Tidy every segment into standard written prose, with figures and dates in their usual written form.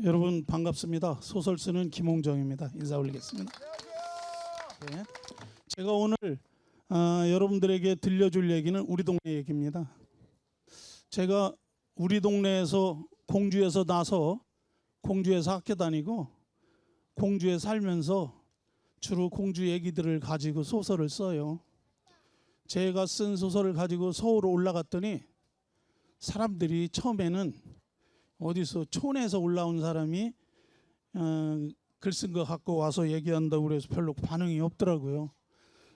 여러분 반갑습니다. 소설 쓰는 김홍정입니다. 인사 올리겠습니다. 네. 제가 오늘 여러분들에게 들려줄 얘기는 우리 동네 얘기입니다. 제가 우리 동네에서 공주에서 나서 공주에서 학교 다니고 공주에 살면서 주로 공주 얘기들을 가지고 소설을 써요. 제가 쓴 소설을 가지고 서울 올라갔더니 사람들이 처음에는 어디서 촌에서 올라온 사람이 글 쓴 거 갖고 와서 얘기한다고 그래서 별로 반응이 없더라고요.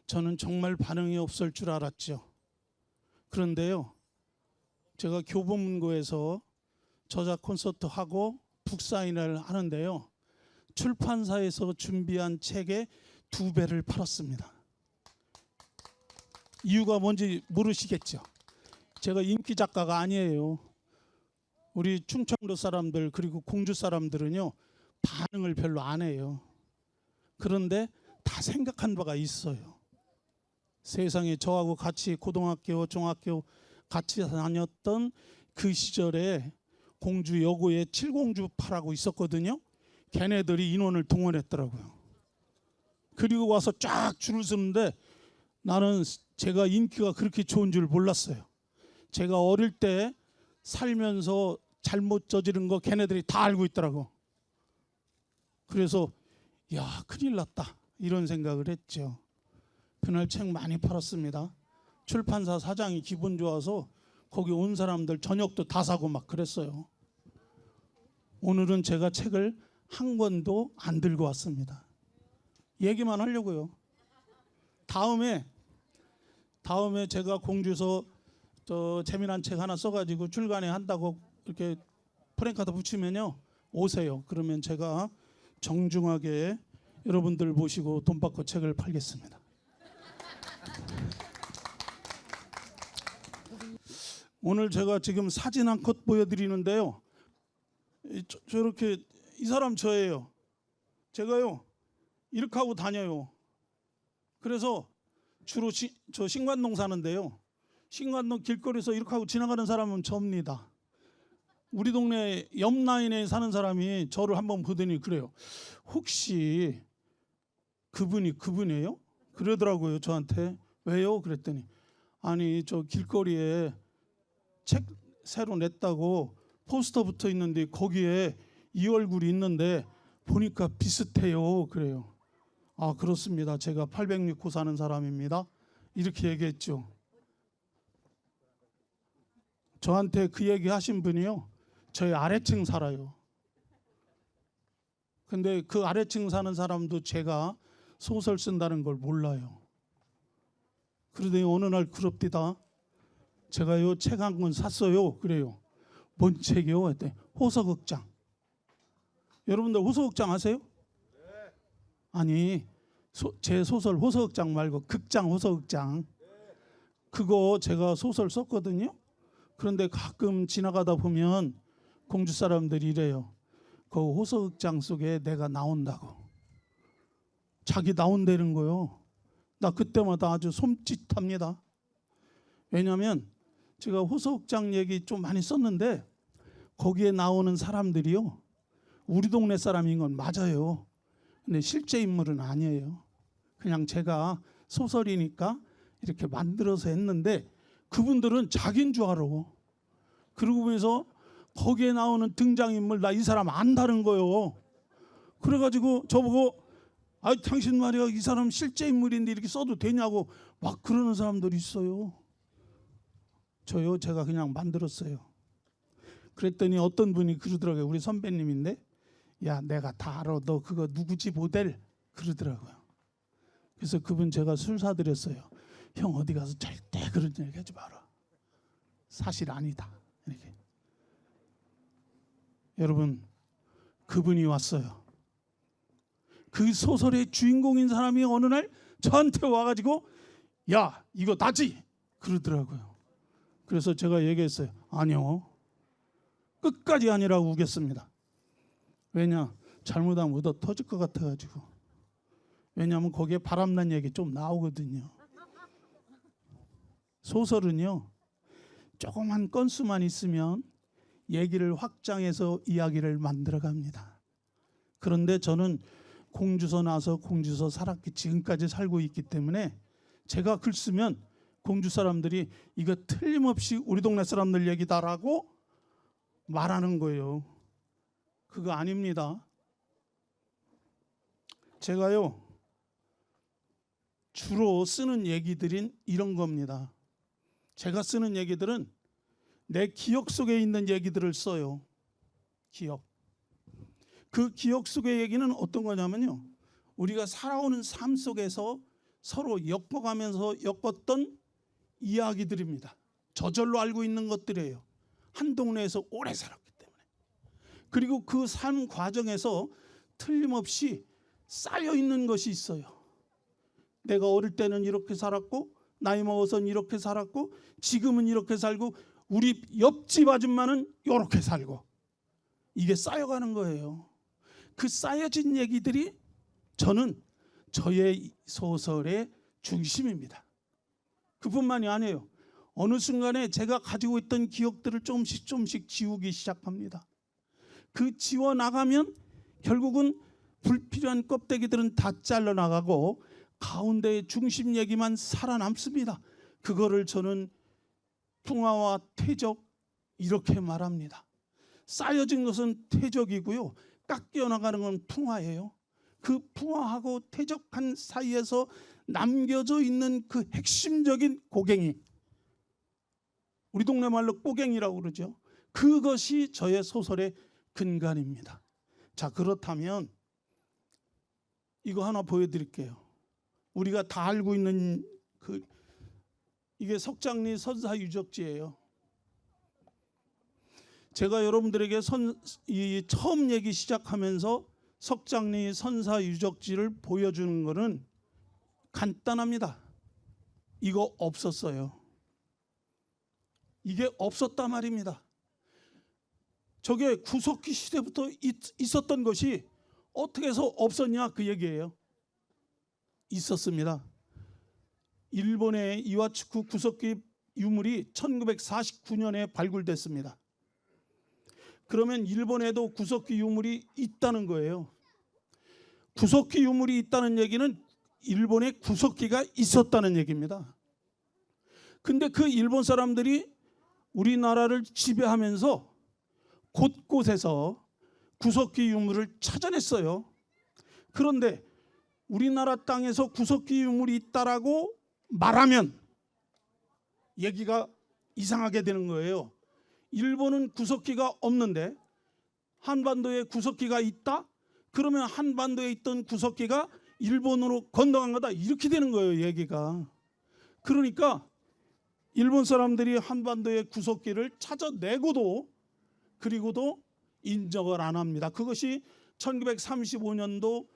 저는 정말 반응이 없을 줄 알았죠. 그런데요, 제가 교보문고에서 저작 콘서트 하고 북사인을 하는데요, 출판사에서 준비한 책의 2배를 팔았습니다. 이유가 뭔지 모르시겠죠? 제가 인기 작가가 아니에요. 우리 충청도 사람들 그리고 공주 사람들은요, 반응을 별로 안 해요. 그런데 다 생각한 바가 있어요. 세상에 저하고 같이 고등학교, 중학교 같이 다녔던 그 시절에 공주 여고에 7공주파라고 있었거든요. 걔네들이 인원을 동원했더라고요. 그리고 와서 쫙 줄을 서는데 나는 제가 인기가 그렇게 좋은 줄 몰랐어요. 제가 어릴 때 살면서 잘못 저지른 거 걔네들이 다 알고 있더라고. 그래서 야, 큰일 났다 이런 생각을 했죠. 그날 책 많이 팔았습니다. 출판사 사장이 기분 좋아서 거기 온 사람들 저녁도 다 사고 막 그랬어요. 오늘은 제가 책을 한 권도 안 들고 왔습니다. 얘기만 하려고요. 다음에 제가 공주에서 재미난 책 하나 써가지고 출간에 한다고 이렇게 프랭카드 붙이면요, 오세요. 그러면 제가 정중하게 여러분들 모시고 돈 받고 책을 팔겠습니다. 오늘 제가 지금 사진 한 컷 보여드리는데요, 저렇게 이 사람 저예요. 제가요 이렇게 하고 다녀요. 그래서 주로 저 신관동 사는데요, 신관동 길거리에서 이렇게 하고 지나가는 사람은 접니다. 우리 동네 옆 라인에 사는 사람이 저를 한번 보더니 그래요. 혹시 그분이에요? 그러더라고요 저한테. 왜요? 그랬더니 아니 저 길거리에 책 새로 냈다고 포스터 붙어 있는데 거기에 이 얼굴이 있는데 보니까 비슷해요. 그래요. 아, 그렇습니다. 제가 806호 사는 사람입니다. 이렇게 얘기했죠. 저한테 그 얘기 하신 분이요, 저희 아래층 살아요. 근데 그 아래층 사는 사람도 제가 소설 쓴다는 걸 몰라요. 그러더니 어느 날 그럽디다. 제가 요 책 한 권 샀어요. 그래요. 뭔 책이요? 했더니 호서극장. 여러분들 호서극장 아세요? 아니, 제 소설 호서극장 말고 극장 호서극장. 그거 제가 소설 썼거든요. 그런데 가끔 지나가다 보면 공주 사람들이 이래요. 그 호서극장 속에 내가 나온다고. 자기 나온다는 거요. 나 그때마다 아주 솜짓합니다. 왜냐하면 제가 호서극장 얘기 좀 많이 썼는데 거기에 나오는 사람들이요, 우리 동네 사람인 건 맞아요. 근데 실제 인물은 아니에요. 그냥 제가 소설이니까 이렇게 만들어서 했는데 그분들은 자기인 줄 알아. 그러고 보면서 거기에 나오는 등장인물 나 이 사람 안다는 거요. 그래가지고 저보고 아, 당신 말이야 이 사람 실제 인물인데 이렇게 써도 되냐고 막 그러는 사람들이 있어요. 저요, 제가 그냥 만들었어요. 그랬더니 어떤 분이 그러더라고요. 우리 선배님인데, 야 내가 다 알아, 너 그거 누구지 모델? 그러더라고요. 그래서 그분 제가 술 사드렸어요. 형 어디 가서 절대 그런 얘기 하지 마라. 사실 아니다. 이렇게. 여러분, 그분이 왔어요. 그 소설의 주인공인 사람이 어느 날 저한테 와가지고 야 이거 나지? 그러더라고요. 그래서 제가 얘기했어요. 아니요, 끝까지 아니라고 우겼습니다. 왜냐, 잘못하면 얻어 터질 것 같아가지고. 왜냐하면 거기에 바람난 얘기 좀 나오거든요. 소설은요, 조그만 건수만 있으면 얘기를 확장해서 이야기를 만들어 갑니다. 그런데 저는 공주서 나서 공주서 살았기 지금까지 살고 있기 때문에 제가 글 쓰면 공주 사람들이 이거 틀림없이 우리 동네 사람들 얘기다라고 말하는 거예요. 그거 아닙니다. 제가요 주로 쓰는 얘기들인 이런 겁니다. 제가 쓰는 얘기들은 내 기억 속에 있는 얘기들을 써요. 기억. 그 기억 속의 얘기는 어떤 거냐면요, 우리가 살아오는 삶 속에서 서로 엮어가면서 엮었던 이야기들입니다. 저절로 알고 있는 것들이에요. 한 동네에서 오래 살았기 때문에. 그리고 그 삶 과정에서 틀림없이 쌓여 있는 것이 있어요. 내가 어릴 때는 이렇게 살았고 나이 먹어서는 이렇게 살았고 지금은 이렇게 살고 우리 옆집 아줌마는 이렇게 살고, 이게 쌓여가는 거예요. 그 쌓여진 얘기들이 저는 저의 소설의 중심입니다. 그뿐만이 아니에요. 어느 순간에 제가 가지고 있던 기억들을 조금씩 지우기 시작합니다. 그 지워 나가면 결국은 불필요한 껍데기들은 다 잘라나가고 가운데의 중심 얘기만 살아남습니다. 그거를 저는 풍화와 퇴적 이렇게 말합니다. 쌓여진 것은 퇴적이고요, 깎여 나가는 건 풍화예요. 그 풍화하고 퇴적한 사이에서 남겨져 있는 그 핵심적인 고갱이, 우리 동네 말로 꼬갱이라고 그러죠. 그것이 저의 소설의 근간입니다. 자, 그렇다면 이거 하나 보여드릴게요. 우리가 다 알고 있는 이게 석장리 선사유적지예요. 제가 여러분들에게 처음 얘기 시작하면서 석장리 선사유적지를 보여주는 것은 간단합니다. 이거 없었어요. 이게 없었단 말입니다. 저게 구석기 시대부터 있었던 것이 어떻게 해서 없었냐 그 얘기예요. 있었습니다. 일본의 이와츠쿠 구석기 유물이 1949년에 발굴됐습니다. 그러면 일본에도 구석기 유물이 있다는 거예요. 구석기 유물이 있다는 얘기는 일본에 구석기가 있었다는 얘기입니다. 근데 그 일본 사람들이 우리나라를 지배하면서 곳곳에서 구석기 유물을 찾아냈어요. 그런데 우리나라 땅에서 구석기 유물이 있다라고 말하면 얘기가 이상하게 되는 거예요. 일본은 구석기가 없는데 한반도에 구석기가 있다? 그러면 한반도에 있던 구석기가 일본으로 건너간 거다, 이렇게 되는 거예요, 얘기가. 그러니까 일본 사람들이 한반도의 구석기를 찾아내고도 그리고도 인정을 안 합니다. 그것이 1935년도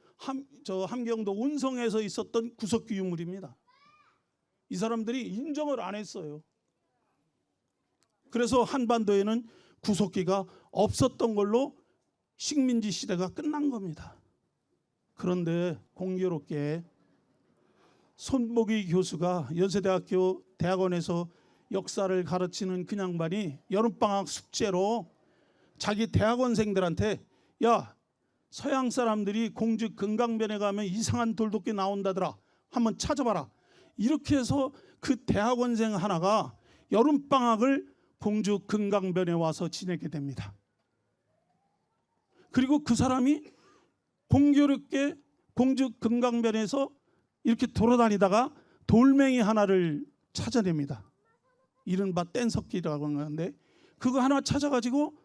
함경도 운성에서 있었던 구석기 유물입니다. 이 사람들이 인정을 안 했어요. 그래서 한반도에는 구석기가 없었던 걸로 식민지 시대가 끝난 겁니다. 그런데 공교롭게 손목희 교수가 연세대학교 대학원에서 역사를 가르치는 그 양반이 여름방학 숙제로 자기 대학원생들한테, 야, 서양 사람들이 공주 금강변에 가면 이상한 돌도끼 나온다더라, 한번 찾아봐라, 이렇게 해서 그 대학원생 하나가 여름방학을 공주 금강변에 와서 지내게 됩니다. 그리고 그 사람이 공교롭게 공주 금강변에서 이렇게 돌아다니다가 돌멩이 하나를 찾아냅니다. 이른바 뗀석기라고 하는데 그거 하나 찾아가지고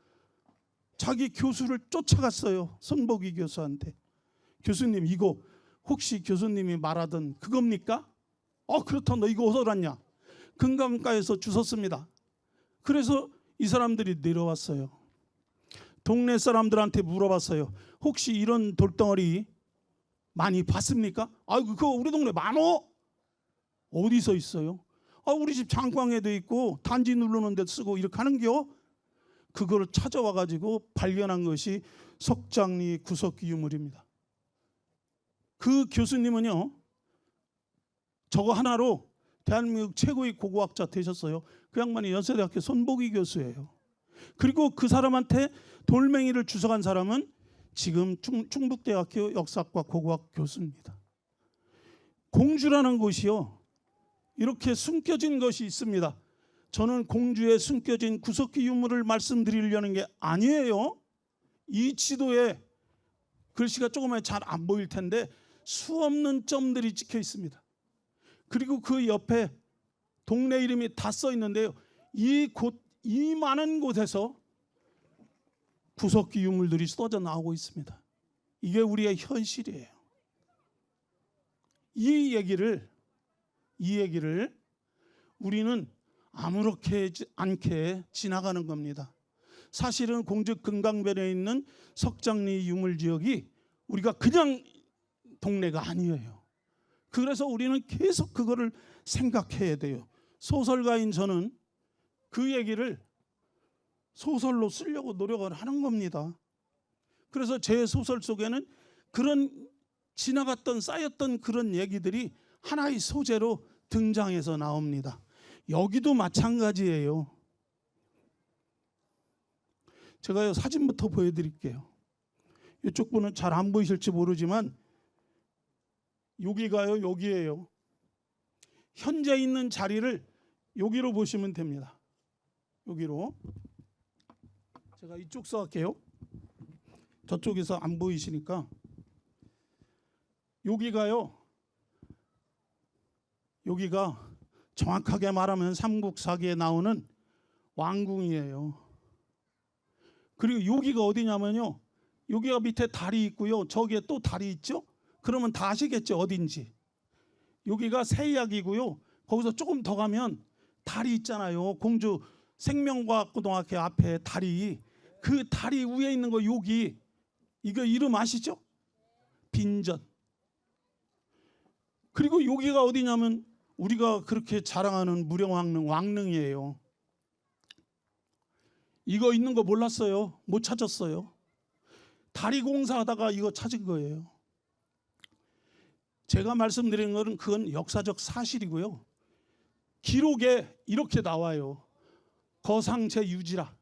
자기 교수를 쫓아갔어요. 손목희 교수한테. 교수님, 이거 혹시 교수님이 말하던 그겁니까? 그렇다. 너 이거 어디서 났냐? 금강가에서 주웠습니다. 그래서 이 사람들이 내려왔어요. 동네 사람들한테 물어봤어요. 혹시 이런 돌덩어리 많이 봤습니까? 그거 우리 동네 많어. 어디서 있어요? 우리 집 장광에도 있고 단지 누르는 데 쓰고 이렇게 하는겨. 그거를 찾아와 가지고 발견한 것이 석장리 구석기 유물입니다. 그 교수님은요, 저거 하나로 대한민국 최고의 고고학자 되셨어요. 그 양반이 연세대학교 손목희 교수예요. 그리고 그 사람한테 돌멩이를 주워간 사람은 지금 충북대학교 역사과 고고학 교수입니다. 공주라는 것이요, 이렇게 숨겨진 것이 있습니다. 저는 공주에 숨겨진 구석기 유물을 말씀드리려는 게 아니에요. 이 지도에 글씨가 조금만 잘 안 보일 텐데 수없는 점들이 찍혀 있습니다. 그리고 그 옆에 동네 이름이 다 써 있는데요, 이 많은 곳에서 구석기 유물들이 쏟아져 나오고 있습니다. 이게 우리의 현실이에요. 이 얘기를 우리는 아무렇게 않게 지나가는 겁니다. 사실은 공주 금강변에 있는 석장리 유물지역이 우리가 그냥 동네가 아니에요. 그래서 우리는 계속 그거를 생각해야 돼요. 소설가인 저는 그 얘기를 소설로 쓰려고 노력을 하는 겁니다. 그래서 제 소설 속에는 그런 지나갔던 쌓였던 그런 얘기들이 하나의 소재로 등장해서 나옵니다. 여기도 마찬가지예요. 제가 사진부터 보여드릴게요. 이쪽 분은 잘 안 보이실지 모르지만 여기가요, 여기에요. 현재 있는 자리를 여기로 보시면 됩니다. 여기로. 제가 이쪽 써갈게요. 저쪽에서 안 보이시니까. 여기가 정확하게 말하면 삼국사기에 나오는 왕궁이에요. 그리고 여기가 어디냐면요, 여기가 밑에 다리 있고요, 저기에 또 다리 있죠. 그러면 다 아시겠죠, 어딘지. 여기가 세이약이고요, 거기서 조금 더 가면 다리 있잖아요. 공주 생명과학고등학교 앞에 다리, 그 다리 위에 있는 거 여기, 이거 이름 아시죠? 빈전. 그리고 여기가 어디냐면 우리가 그렇게 자랑하는 무령왕릉, 왕릉이에요. 이거 있는 거 몰랐어요. 못 찾았어요. 다리 공사하다가 이거 찾은 거예요. 제가 말씀드린 것은 그건 역사적 사실이고요, 기록에 이렇게 나와요. 거상제 유지라.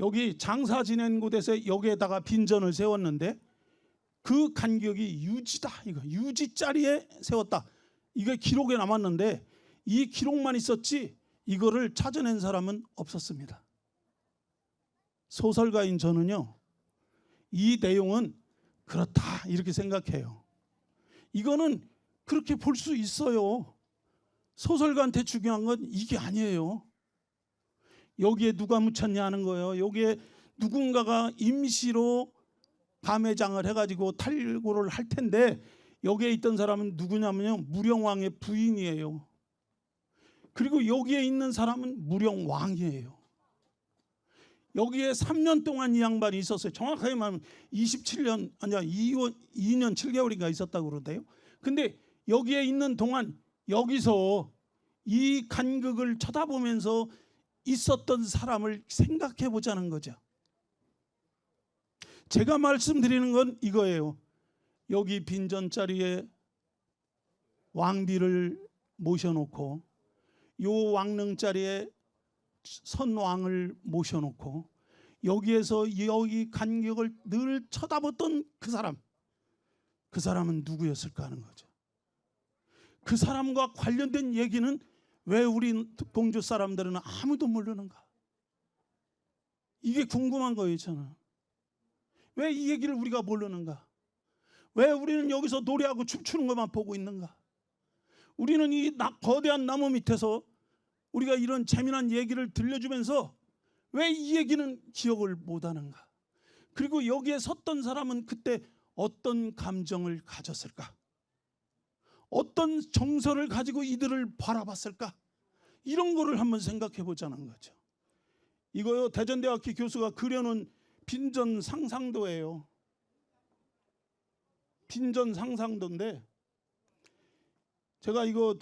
여기 장사 지낸 곳에서 여기에다가 빈전을 세웠는데 그 간격이 유지다. 이거 유지 자리에 세웠다. 이게 기록에 남았는데 이 기록만 있었지 이거를 찾아낸 사람은 없었습니다. 소설가인 저는요, 이 내용은 그렇다 이렇게 생각해요. 이거는 그렇게 볼 수 있어요. 소설가한테 중요한 건 이게 아니에요. 여기에 누가 묻혔냐 하는 거예요. 여기에 누군가가 임시로 감회장을 해가지고 탈고를 할 텐데 여기에 있던 사람은 누구냐면요, 무령왕의 부인이에요. 그리고 여기에 있는 사람은 무령왕이에요. 여기에 3년 동안 이 양반이 있었어요. 정확하게 말하면 27년 아니야 2년 7개월인가 있었다고 그러대요. 근데 여기에 있는 동안 여기서 이 간극을 쳐다보면서 있었던 사람을 생각해 보자는 거죠. 제가 말씀드리는 건 이거예요. 여기 빈전자리에 왕비를 모셔놓고 요 왕릉자리에 선왕을 모셔놓고 여기에서 여기 간격을 늘 쳐다봤던 그 사람은 누구였을까 하는 거죠. 그 사람과 관련된 얘기는 왜 우리 공주 사람들은 아무도 모르는가? 이게 궁금한 거예요. 저는 왜 이 얘기를 우리가 모르는가? 왜 우리는 여기서 노래하고 춤추는 것만 보고 있는가? 우리는 이 거대한 나무 밑에서 우리가 이런 재미난 얘기를 들려주면서 왜 이 얘기는 기억을 못하는가? 그리고 여기에 섰던 사람은 그때 어떤 감정을 가졌을까? 어떤 정서를 가지고 이들을 바라봤을까? 이런 거를 한번 생각해 보자는 거죠. 이거요, 대전대학교 교수가 그려놓은 빈전 상상도예요. 빈전 상상도인데 제가 이거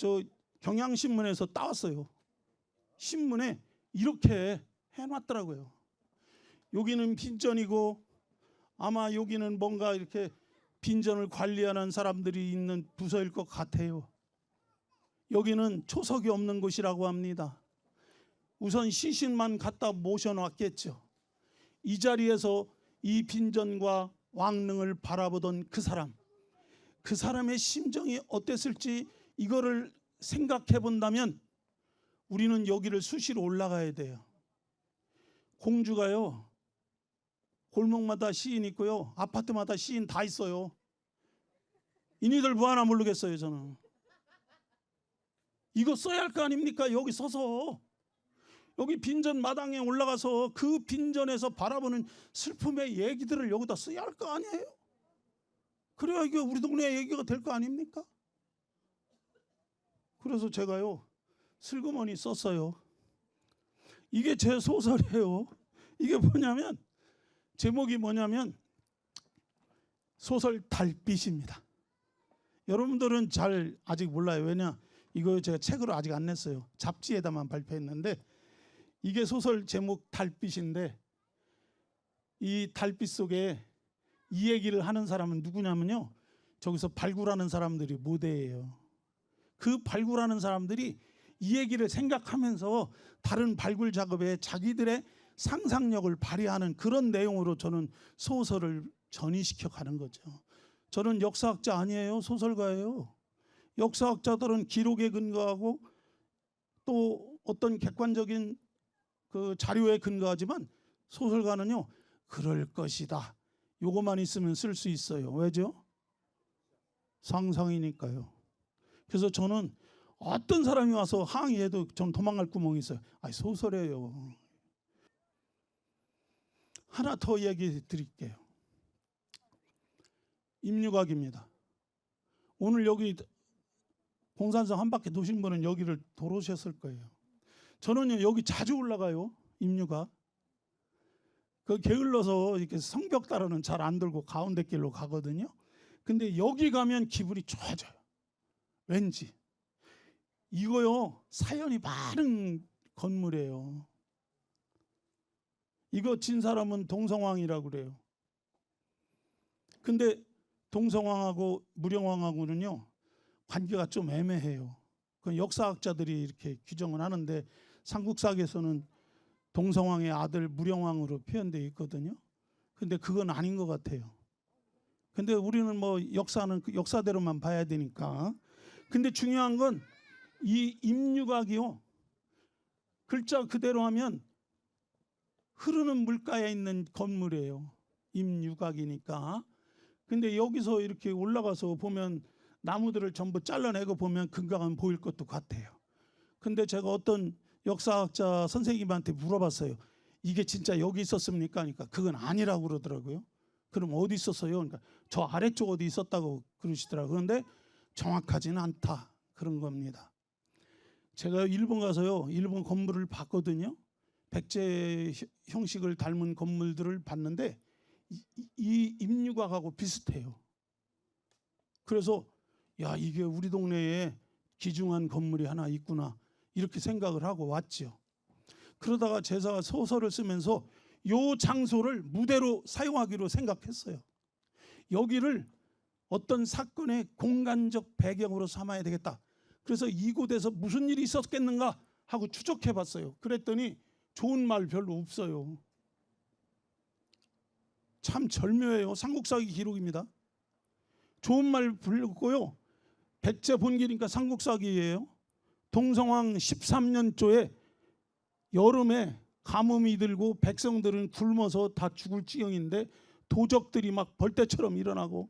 경향신문에서 따왔어요. 신문에 이렇게 해놨더라고요. 여기는 빈전이고 아마 여기는 뭔가 이렇게 빈전을 관리하는 사람들이 있는 부서일 것 같아요. 여기는 초석이 없는 곳이라고 합니다. 우선 시신만 갖다 모셔놨겠죠. 이 자리에서 이 빈전과 왕릉을 바라보던 그 사람의 심정이 어땠을지 이거를 생각해 본다면 우리는 여기를 수시로 올라가야 돼요. 공주가요, 골목마다 시인 있고요, 아파트마다 시인 다 있어요. 이니들 뭐 하나 모르겠어요. 저는 이거 써야 할 거 아닙니까? 여기 서서 여기 빈전 마당에 올라가서 그 빈전에서 바라보는 슬픔의 얘기들을 여기다 써야 할 거 아니에요? 그래야 이게 우리 동네 얘기가 될 거 아닙니까? 그래서 제가요 슬그머니 썼어요. 이게 제 소설이에요. 이게 뭐냐면, 제목이 뭐냐면 소설 달빛입니다. 여러분들은 잘 아직 몰라요. 왜냐, 이거 제가 책으로 아직 안 냈어요. 잡지에다만 발표했는데 이게 소설 제목 달빛인데, 이 달빛 속에 이 얘기를 하는 사람은 누구냐면요, 저기서 발굴하는 사람들이 모대예요. 그 발굴하는 사람들이 이 얘기를 생각하면서 다른 발굴 작업에 자기들의 상상력을 발휘하는 그런 내용으로 저는 소설을 전이시켜 가는 거죠. 저는 역사학자 아니에요. 소설가예요. 역사학자들은 기록에 근거하고 또 어떤 객관적인 그 자료에 근거하지만 소설가는요, 그럴 것이다, 요거만 있으면 쓸 수 있어요. 왜죠? 상상이니까요. 그래서 저는 어떤 사람이 와서 항의해도 전 도망갈 구멍이 있어요. 아니, 소설이에요. 하나 더 얘기 드릴게요. 임유각입니다. 오늘 여기 공산성 한 바퀴 도신 분은 여기를 돌아오셨을 거예요. 저는요 여기 자주 올라가요. 임유각. 그 게을러서 이렇게 성벽 따라는 잘 안 들고 가운데 길로 가거든요. 근데 여기 가면 기분이 좋아져요. 왠지 이거요 사연이 많은 건물이에요. 이거 진 사람은 동성왕이라고 그래요. 근데 동성왕하고 무령왕하고는요 관계가 좀 애매해요. 그 역사학자들이 이렇게 규정을 하는데 삼국사에서는 동성왕의 아들 무령왕으로 표현되어 있거든요. 근데 그건 아닌 것 같아요. 근데 우리는 뭐 역사는 그 역사대로만 봐야 되니까. 근데 중요한 건 이 임유각이요, 글자 그대로 하면 흐르는 물가에 있는 건물이에요. 임유각이니까. 근데 여기서 이렇게 올라가서 보면 나무들을 전부 잘라내고 보면 금강은 보일 것도 같아요. 근데 제가 어떤 역사학자 선생님한테 물어봤어요. 이게 진짜 여기 있었습니까? 그러니까 그건 아니라고 그러더라고요. 그럼 어디 있었어요? 그러니까 저 아래쪽 어디 있었다고 그러시더라고요. 그런데 정확하지는 않다, 그런 겁니다. 제가 일본 가서요 일본 건물을 봤거든요. 백제 형식을 닮은 건물들을 봤는데 이 임유각하고 비슷해요. 그래서 야, 이게 우리 동네에 귀중한 건물이 하나 있구나, 이렇게 생각을 하고 왔죠. 그러다가 제가 소설을 쓰면서 이 장소를 무대로 사용하기로 생각했어요. 여기를 어떤 사건의 공간적 배경으로 삼아야 되겠다. 그래서 이곳에서 무슨 일이 있었겠는가 하고 추적해 봤어요. 그랬더니 좋은 말 별로 없어요. 참 절묘해요. 삼국사기 기록입니다. 좋은 말 불렀고요. 백제 본기니까 삼국사기예요. 동성왕 13년조에 여름에 가뭄이 들고 백성들은 굶어서 다 죽을 지경인데 도적들이 막 벌떼처럼 일어나고,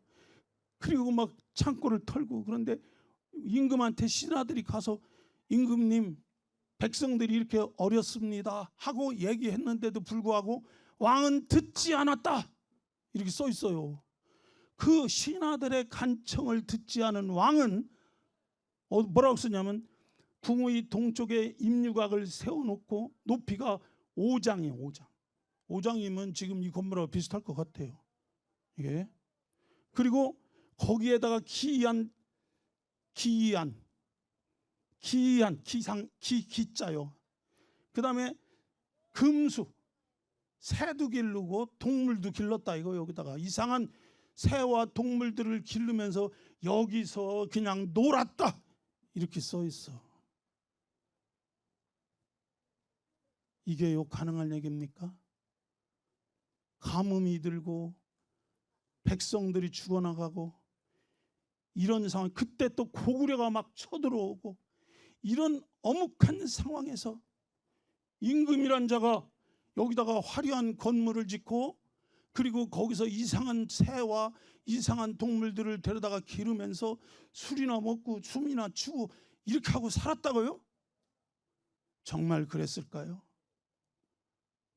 그리고 막 창고를 털고, 그런데 임금한테 신하들이 가서 임금님, 백성들이 이렇게 어렵습니다 하고 얘기했는데도 불구하고 왕은 듣지 않았다, 이렇게 써 있어요. 그 신하들의 간청을 듣지 않은 왕은 뭐라고 쓰냐면 궁의 동쪽에 임유각을 세워놓고 높이가 5장이에요. 5장. 5장이면 지금 이 건물하고 비슷할 것 같아요. 이게. 그리고 거기에다가 기이한 기자요. 그 다음에 금수, 새도 기르고 동물도 길렀다, 이거. 여기다가 이상한 새와 동물들을 기르면서 여기서 그냥 놀았다, 이렇게 써 있어. 이게요 가능한 얘기입니까? 가뭄이 들고 백성들이 죽어나가고 이런 상황, 그때 또 고구려가 막 쳐들어오고 이런 엄혹한 상황에서 임금이란 자가 여기다가 화려한 건물을 짓고 그리고 거기서 이상한 새와 이상한 동물들을 데려다가 기르면서 술이나 먹고 춤이나 추고 이렇게 하고 살았다고요? 정말 그랬을까요?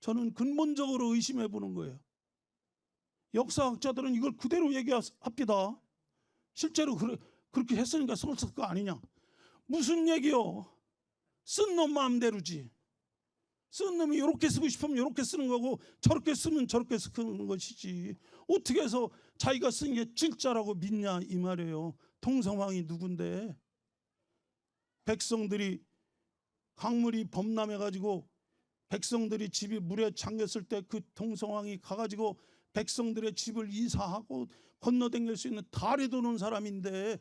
저는 근본적으로 의심해 보는 거예요. 역사학자들은 이걸 그대로 얘기합니다. 실제로 그렇게 했으니까 썼을 거 아니냐. 무슨 얘기요? 쓴 놈 마음대로지. 쓴 놈이 이렇게 쓰고 싶으면 이렇게 쓰는 거고 저렇게 쓰면 저렇게 쓰는 것이지. 어떻게 해서 자기가 쓴 게 진짜라고 믿냐 이 말이에요. 동성왕이 누군데? 백성들이 강물이 범람해가지고 백성들이 집이 물에 잠겼을 때 그 동성왕이 가가지고 백성들의 집을 이사하고 건너다닐 수 있는 달에 도는 사람인데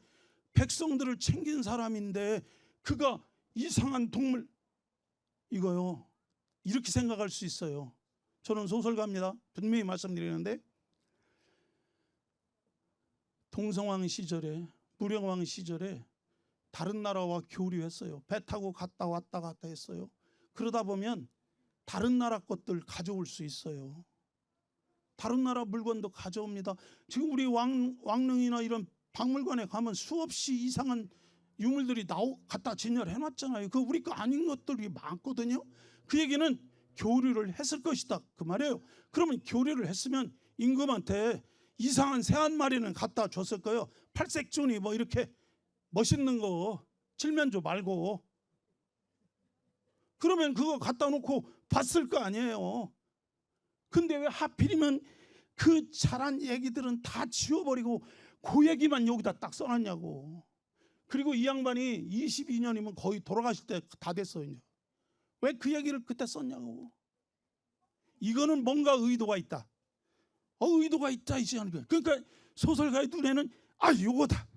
백성들을 챙긴 사람인데 그가 이상한 동물 이거요. 이렇게 생각할 수 있어요. 저는 소설가입니다. 분명히 말씀드리는데 동성왕 시절에 무령왕 시절에 다른 나라와 교류했어요. 배 타고 갔다 왔다 했어요. 그러다 보면 다른 나라 것들 가져올 수 있어요. 다른 나라 물건도 가져옵니다. 지금 우리 왕릉이나 이런 박물관에 가면 수없이 이상한 유물들이 갖다 진열해 놨잖아요. 그 우리 거 아닌 것들이 많거든요. 그 얘기는 교류를 했을 것이다 그 말이에요. 그러면 교류를 했으면 임금한테 이상한 새 한 마리는 갖다 줬을 거예요. 팔색존이 뭐 이렇게 멋있는 거 칠면조 말고. 그러면 그거 갖다 놓고 봤을 거 아니에요. 근데 왜 하필이면 그 잘한 얘기들은 다 지워버리고 그 얘기만 여기다 딱 써놨냐고. 그리고 이 양반이 22년이면 거의 돌아가실 때 다 됐어요. 이제. 왜 그 얘기를 그때 썼냐고. 이거는 뭔가 의도가 있다. 의도가 있다 이제 하는 거예요. 그러니까 소설가의 눈에는 요거다.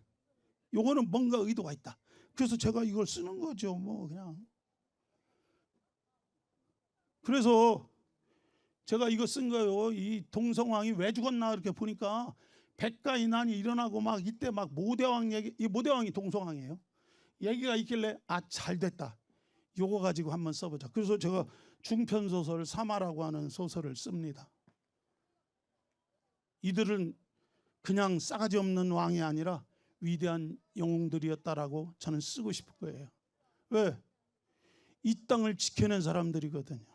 요거는 뭔가 의도가 있다. 그래서 제가 이걸 쓰는 거죠. 뭐 그냥. 그래서 제가 이거 쓴 거예요. 이 동성왕이 왜 죽었나 이렇게 보니까 백가이 난이 일어나고 막 이때 막 모대왕 얘기, 이 모대왕이 동성왕이에요. 얘기가 있길래 잘 됐다. 요거 가지고 한번 써보자. 그래서 제가 중편소설 사마라고 하는 소설을 씁니다. 이들은 그냥 싸가지 없는 왕이 아니라 위대한 영웅들이었다라고 저는 쓰고 싶은 거예요. 왜? 이 땅을 지켜낸 사람들이거든요.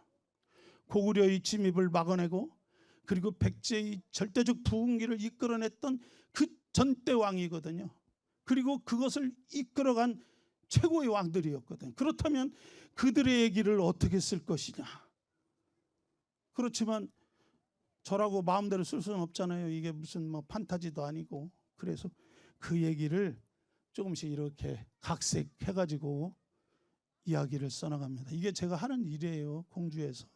고구려의 침입을 막아내고 그리고 백제의 절대적 부흥기를 이끌어냈던 그 전대 왕이거든요. 그리고 그것을 이끌어간 최고의 왕들이었거든요. 그렇다면 그들의 얘기를 어떻게 쓸 것이냐. 그렇지만 저라고 마음대로 쓸 수는 없잖아요. 이게 무슨 뭐 판타지도 아니고. 그래서 그 얘기를 조금씩 이렇게 각색해가지고 이야기를 써나갑니다. 이게 제가 하는 일이에요. 공주에서.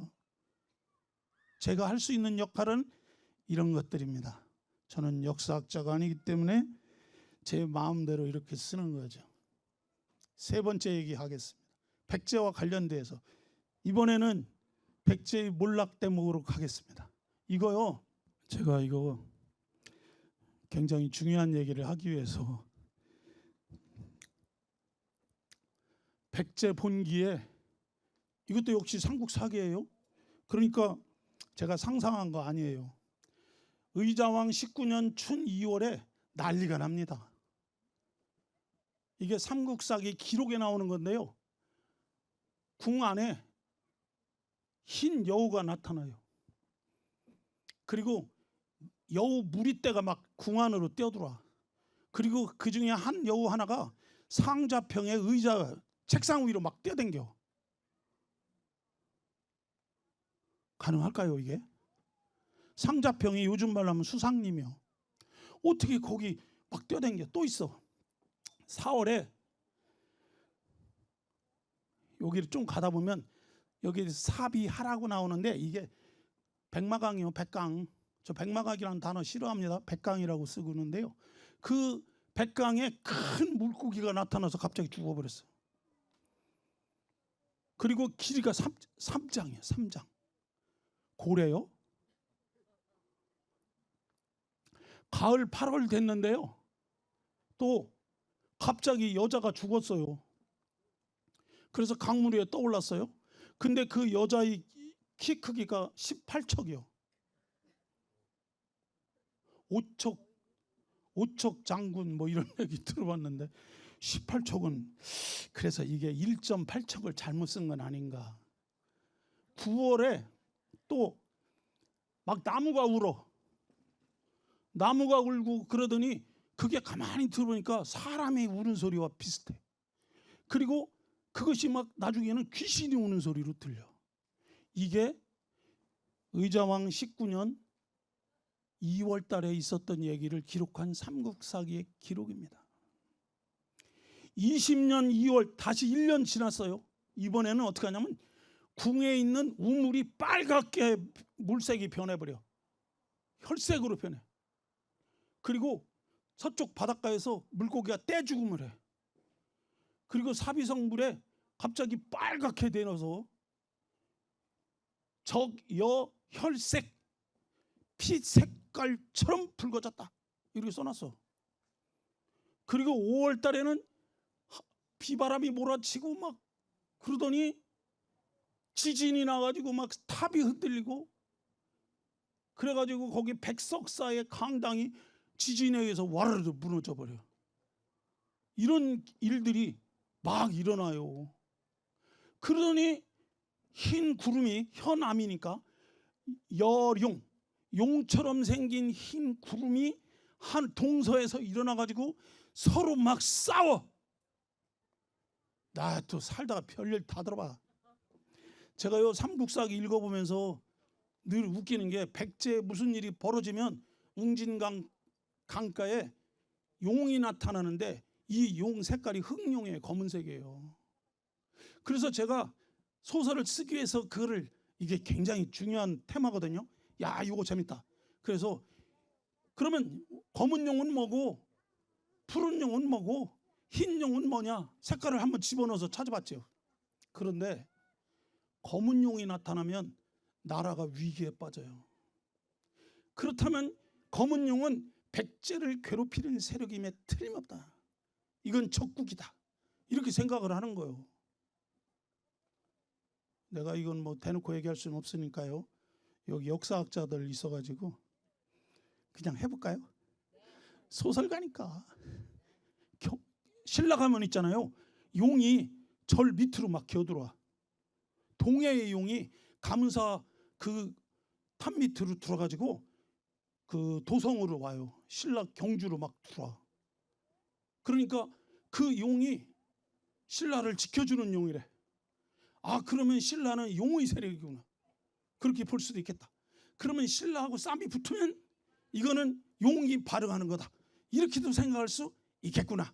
제가 할 수 있는 역할은 이런 것들입니다. 저는 역사학자가 아니기 때문에 제 마음대로 이렇게 쓰는 거죠. 세 번째 얘기하겠습니다. 백제와 관련돼서 이번에는 백제의 몰락 대목으로 가겠습니다. 이거요. 제가 이거 굉장히 중요한 얘기를 하기 위해서 백제 본기에 이것도 역시 삼국사기예요. 그러니까 제가 상상한 거 아니에요. 의자왕 19년 춘 2월에 난리가 납니다. 이게 삼국사기 기록에 나오는 건데요. 궁 안에 흰 여우가 나타나요. 그리고 여우 무리떼가 막 궁 안으로 뛰어들어와. 그리고 그 중에 한 여우 하나가 상자평의 의자 책상 위로 막 뛰어댕겨. 가능할까요 이게? 상자평이 요즘 말로 하면 수상님이요. 어떻게 거기 막 뛰어댕겨. 또 있어. 4월에 여기를 좀 가다 보면 여기 사비하라고 나오는데 이게 백마강이요. 백강. 저 백마강이라는 단어 싫어합니다. 백강이라고 쓰고는데요. 그 백강에 큰 물고기가 나타나서 갑자기 죽어버렸어요. 그리고 길이가 3장이에요. 3장. 고래요. 가을 8월 됐는데요. 또 갑자기 여자가 죽었어요. 그래서 강물 위에 떠올랐어요. 근데 그 여자의 키 크기가 18척이요. 5척 장군 뭐 이런 얘기 들어봤는데 18척은 그래서 이게 1.8척을 잘못 쓴 건 아닌가. 9월에 또 막 나무가 울어. 나무가 울고 그러더니 그게 가만히 들어보니까 사람이 우는 소리와 비슷해. 그리고 그것이 막 나중에는 귀신이 우는 소리로 들려. 이게 의자왕 19년 2월 달에 있었던 얘기를 기록한 삼국사기의 기록입니다. 20년 2월 다시 1년 지났어요. 이번에는 어떻게 하냐면 궁에 있는 우물이 빨갛게 물색이 변해버려. 혈색으로 변해. 그리고 서쪽 바닷가에서 물고기가 떼죽음을 해. 그리고 사비성물에 갑자기 빨갛게 되어서 적여 혈색 피 색깔처럼 붉어졌다 이렇게 써놨어. 그리고 5월 달에는 비바람이 몰아치고 막 그러더니 지진이 나가지고 막 탑이 흔들리고 그래가지고 거기 백석사의 강당이 지진에 의해서 와르르 무너져 버려. 이런 일들이 막 일어나요. 그러더니 흰 구름이 현암이니까 여룡 용처럼 생긴 흰 구름이 한 동서에서 일어나가지고 서로 막 싸워. 나 또 살다가 별일 다 들어봐. 제가요 삼국사기 읽어보면서 늘 웃기는 게 백제에 무슨 일이 벌어지면 웅진강 강가에 용이 나타나는데 이 용 색깔이 흑룡이에요. 검은색이에요. 그래서 제가 소설을 쓰기 위해서 그거를 이게 굉장히 중요한 테마거든요. 야 이거 재밌다. 그래서 그러면 검은 용은 뭐고 푸른 용은 뭐고 흰 용은 뭐냐 색깔을 한번 집어넣어서 찾아봤죠. 그런데 검은 용이 나타나면 나라가 위기에 빠져요. 그렇다면 검은 용은 백제를 괴롭히는 세력임에 틀림없다. 이건 적국이다. 이렇게 생각을 하는 거예요. 내가 이건 뭐 대놓고 얘기할 수는 없으니까요. 여기 역사학자들 있어가지고 그냥 해볼까요? 소설가니까. 신라 가면 있잖아요. 용이 절 밑으로 막 기어들어와. 동해의 용이 가문사 그 탑 밑으로 들어가지고 그 도성으로 와요. 신라 경주로 막 들어와. 그러니까 그 용이 신라를 지켜주는 용이래. 아 그러면 신라는 용의 세력이구나. 그렇게 볼 수도 있겠다. 그러면 신라하고 싸움이 붙으면 이거는 용이 발흥하는 거다. 이렇게도 생각할 수 있겠구나.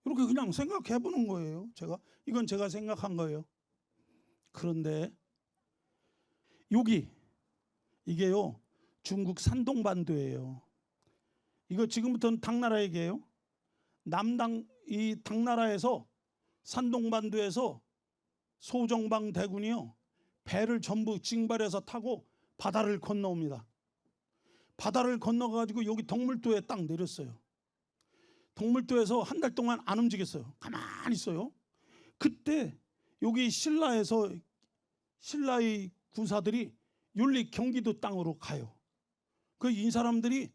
이렇게 그냥 생각해 보는 거예요. 이건 제가 생각한 거예요. 그런데 여기 이게요 중국 산동반도예요. 이거 지금부터는 당나라 얘기예요. 이 당나라에서 산동반도에서 소정방 대군이요 배를 전부 징발해서 타고 바다를 건너옵니다. 바다를 건너가지고 여기 덕물도에 딱 내렸어요. 덕물도에서 한 달 동안 안 움직였어요. 가만히 있어요. 그때 여기 신라의 군사들이 윤리 경기도 땅으로 가요. 그 이 사람들이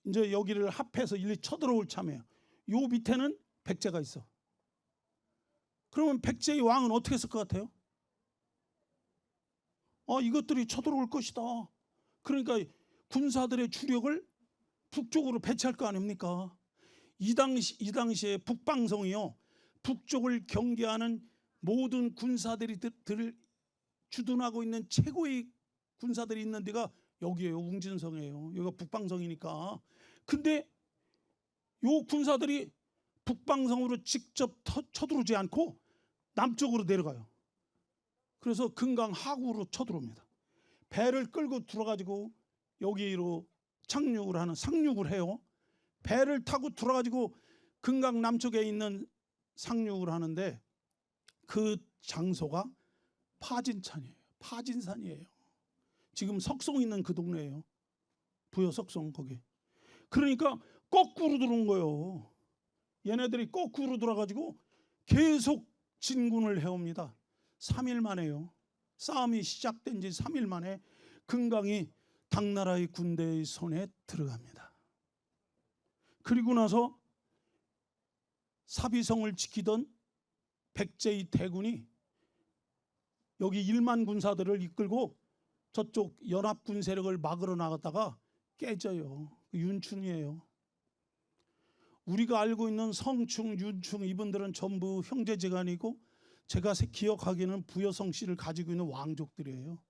이제 여기를 합해서 일리 쳐들어올 참이에요. 요 밑에는 백제가 있어. 그러면 백제의 왕은 어떻게 했을 것 같아요? 이것들이 쳐들어올 것이다. 그러니까 군사들의 주력을 북쪽으로 배치할 거 아닙니까? 이 당시에 북방성이요 북쪽을 경계하는 모든 군사들이 주둔하고 있는 최고의 군사들이 있는 데가 여기에요. 웅진성이에요. 여기가 북방성이니까. 근데 요 군사들이 북방성으로 직접 쳐들어오지 않고 남쪽으로 내려가요. 그래서 금강 하구로 쳐들어옵니다. 배를 끌고 들어가지고 여기로 상륙을 해요. 배를 타고 들어가지고 금강 남쪽에 있는 상륙을 하는데 그 장소가 파진산이에요. 파진산이에요. 지금 석송 있는 그 동네예요. 부여 석송 거기. 그러니까 거꾸로 들어온 거예요. 얘네들이 거꾸로 돌아가지고 계속 진군을 해옵니다. 3일 만에요. 싸움이 시작된 지 3일 만에 금강이 당나라의 군대의 손에 들어갑니다. 그리고 나서 사비성을 지키던 백제의 대군이 여기 1만 군사들을 이끌고 저쪽 연합군 세력을 막으러 나갔다가 깨져요. 윤충이에요. 우리가 알고 있는 성충, 윤충 이분들은 전부 형제지간이고 제가 기억하기에는 부여성 씨를 가지고 있는 왕족들이에요.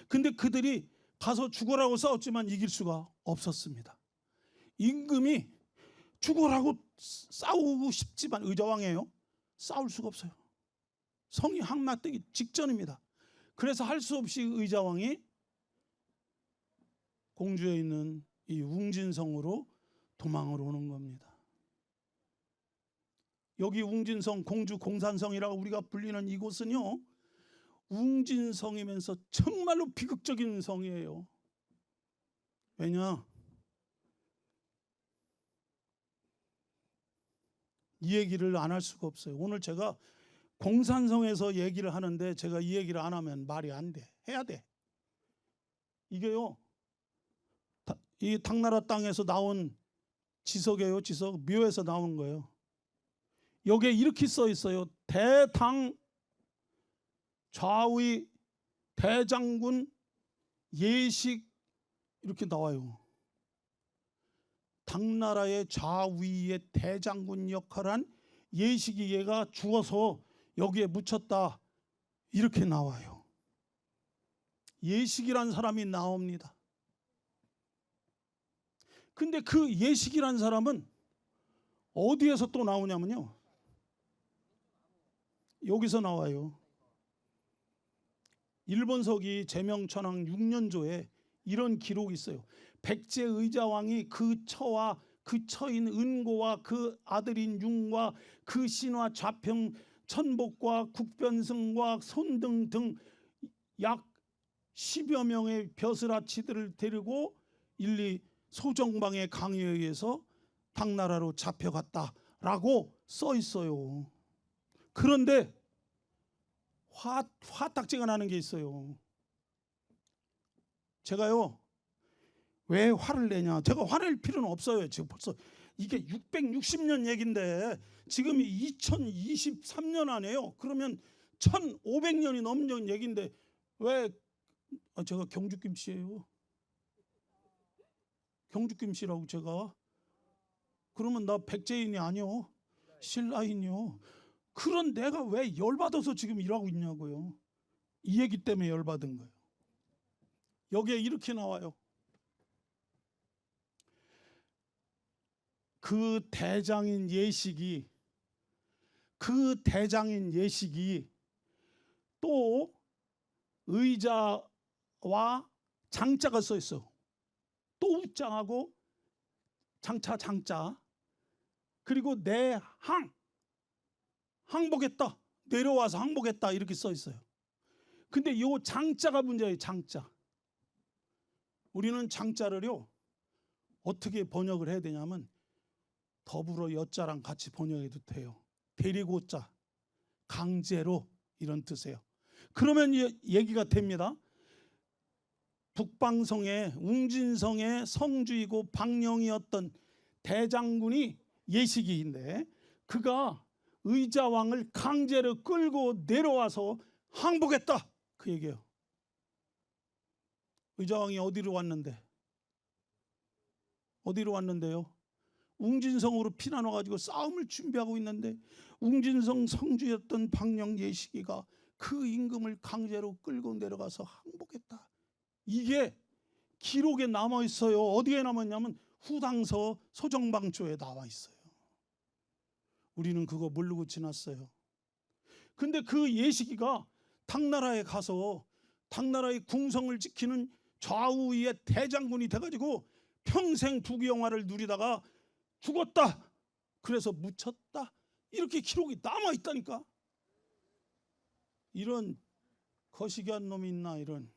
근데 그들이 가서 죽어라고 싸웠지만 이길 수가 없었습니다. 임금이 죽어라고 싸우고 싶지만 의자왕이에요. 싸울 수가 없어요. 성이 항막되기 직전입니다. 그래서 할 수 없이 의자왕이 공주에 있는 이 웅진성으로 도망을 오는 겁니다. 여기 웅진성, 공주 공산성이라고 우리가 불리는 이곳은요, 웅진성이면서 정말로 비극적인 성이에요. 왜냐? 이 얘기를 안 할 수가 없어요. 오늘 제가 공산성에서 얘기를 하는데 제가 이 얘기를 안 하면 말이 안 돼. 해야 돼. 이게요, 이 당나라 땅에서 나온 지석이에요. 지석, 묘에서 나온 거예요. 여기에 이렇게 써 있어요. 대당 좌의 대장군 예식 이렇게 나와요. 당나라의 좌위의 대장군 역할한 예식이 얘가 죽어서 여기에 묻혔다 이렇게 나와요. 예식이란 사람이 나옵니다. 근데 그 예식이란 사람은 어디에서 또 나오냐면요, 여기서 나와요. 일본서기 제명천왕 6년조에 이런 기록이 있어요. 백제 의자왕이 그 처와 그 처인 은고와 그 아들인 융과 그 신하 좌평 천복과 국변승과 손등 등 약 10여 명의 벼슬아치들을 데리고 일리 소정방의 강요에 의해서 당나라로 잡혀갔다라고 써 있어요. 그런데 화딱지가 나는 게 있어요. 제가요, 왜 화를 내냐? 제가 화낼 필요는 없어요. 지금 벌써 이게 660년 얘긴데 지금이 2023년 아니에요. 그러면 1500년이 넘는 얘긴데 왜 제가 경주김씨예요. 경주김씨라고 제가. 그러면 나 백제인이 아니요. 신라인이요. 그런 내가 왜 열받아서 지금 일하고 있냐고요. 이 얘기 때문에 열받은 거예요. 여기에 이렇게 나와요. 그 대장인 예식이 또 의자와 장자가 써 있어. 또 우장하고 장자 그리고 내 항복했다, 내려와서 항복했다 이렇게 써 있어요. 근데 이 장자가 문제예요. 장자. 우리는 장자를요 어떻게 번역을 해야 되냐면 더불어 여자랑 같이 번역해도 돼요. 데리고자, 강제로 이런 뜻이에요. 그러면 얘기가 됩니다. 북방성의 웅진성의 성주이고 방령이었던 대장군이 예식이인데 그가 의자왕을 강제로 끌고 내려와서 항복했다 그 얘기예요. 의자왕이 어디로 왔는데요? 웅진성으로 피난 와가지고 싸움을 준비하고 있는데 웅진성 성주였던 방령 예식이가 그 임금을 강제로 끌고 내려가서 항복했다. 이게 기록에 남아 있어요. 어디에 남았냐면 후당서 소정방초에 나와 있어요. 우리는 그거 모르고 지났어요. 근데 그 예식이가 당나라에 가서 당나라의 궁성을 지키는 좌우의 대장군이 돼가지고 평생 부귀영화를 누리다가 죽었다. 그래서 묻혔다. 이렇게 기록이 남아 있다니까. 이런 거시기한 놈이 있나 이런.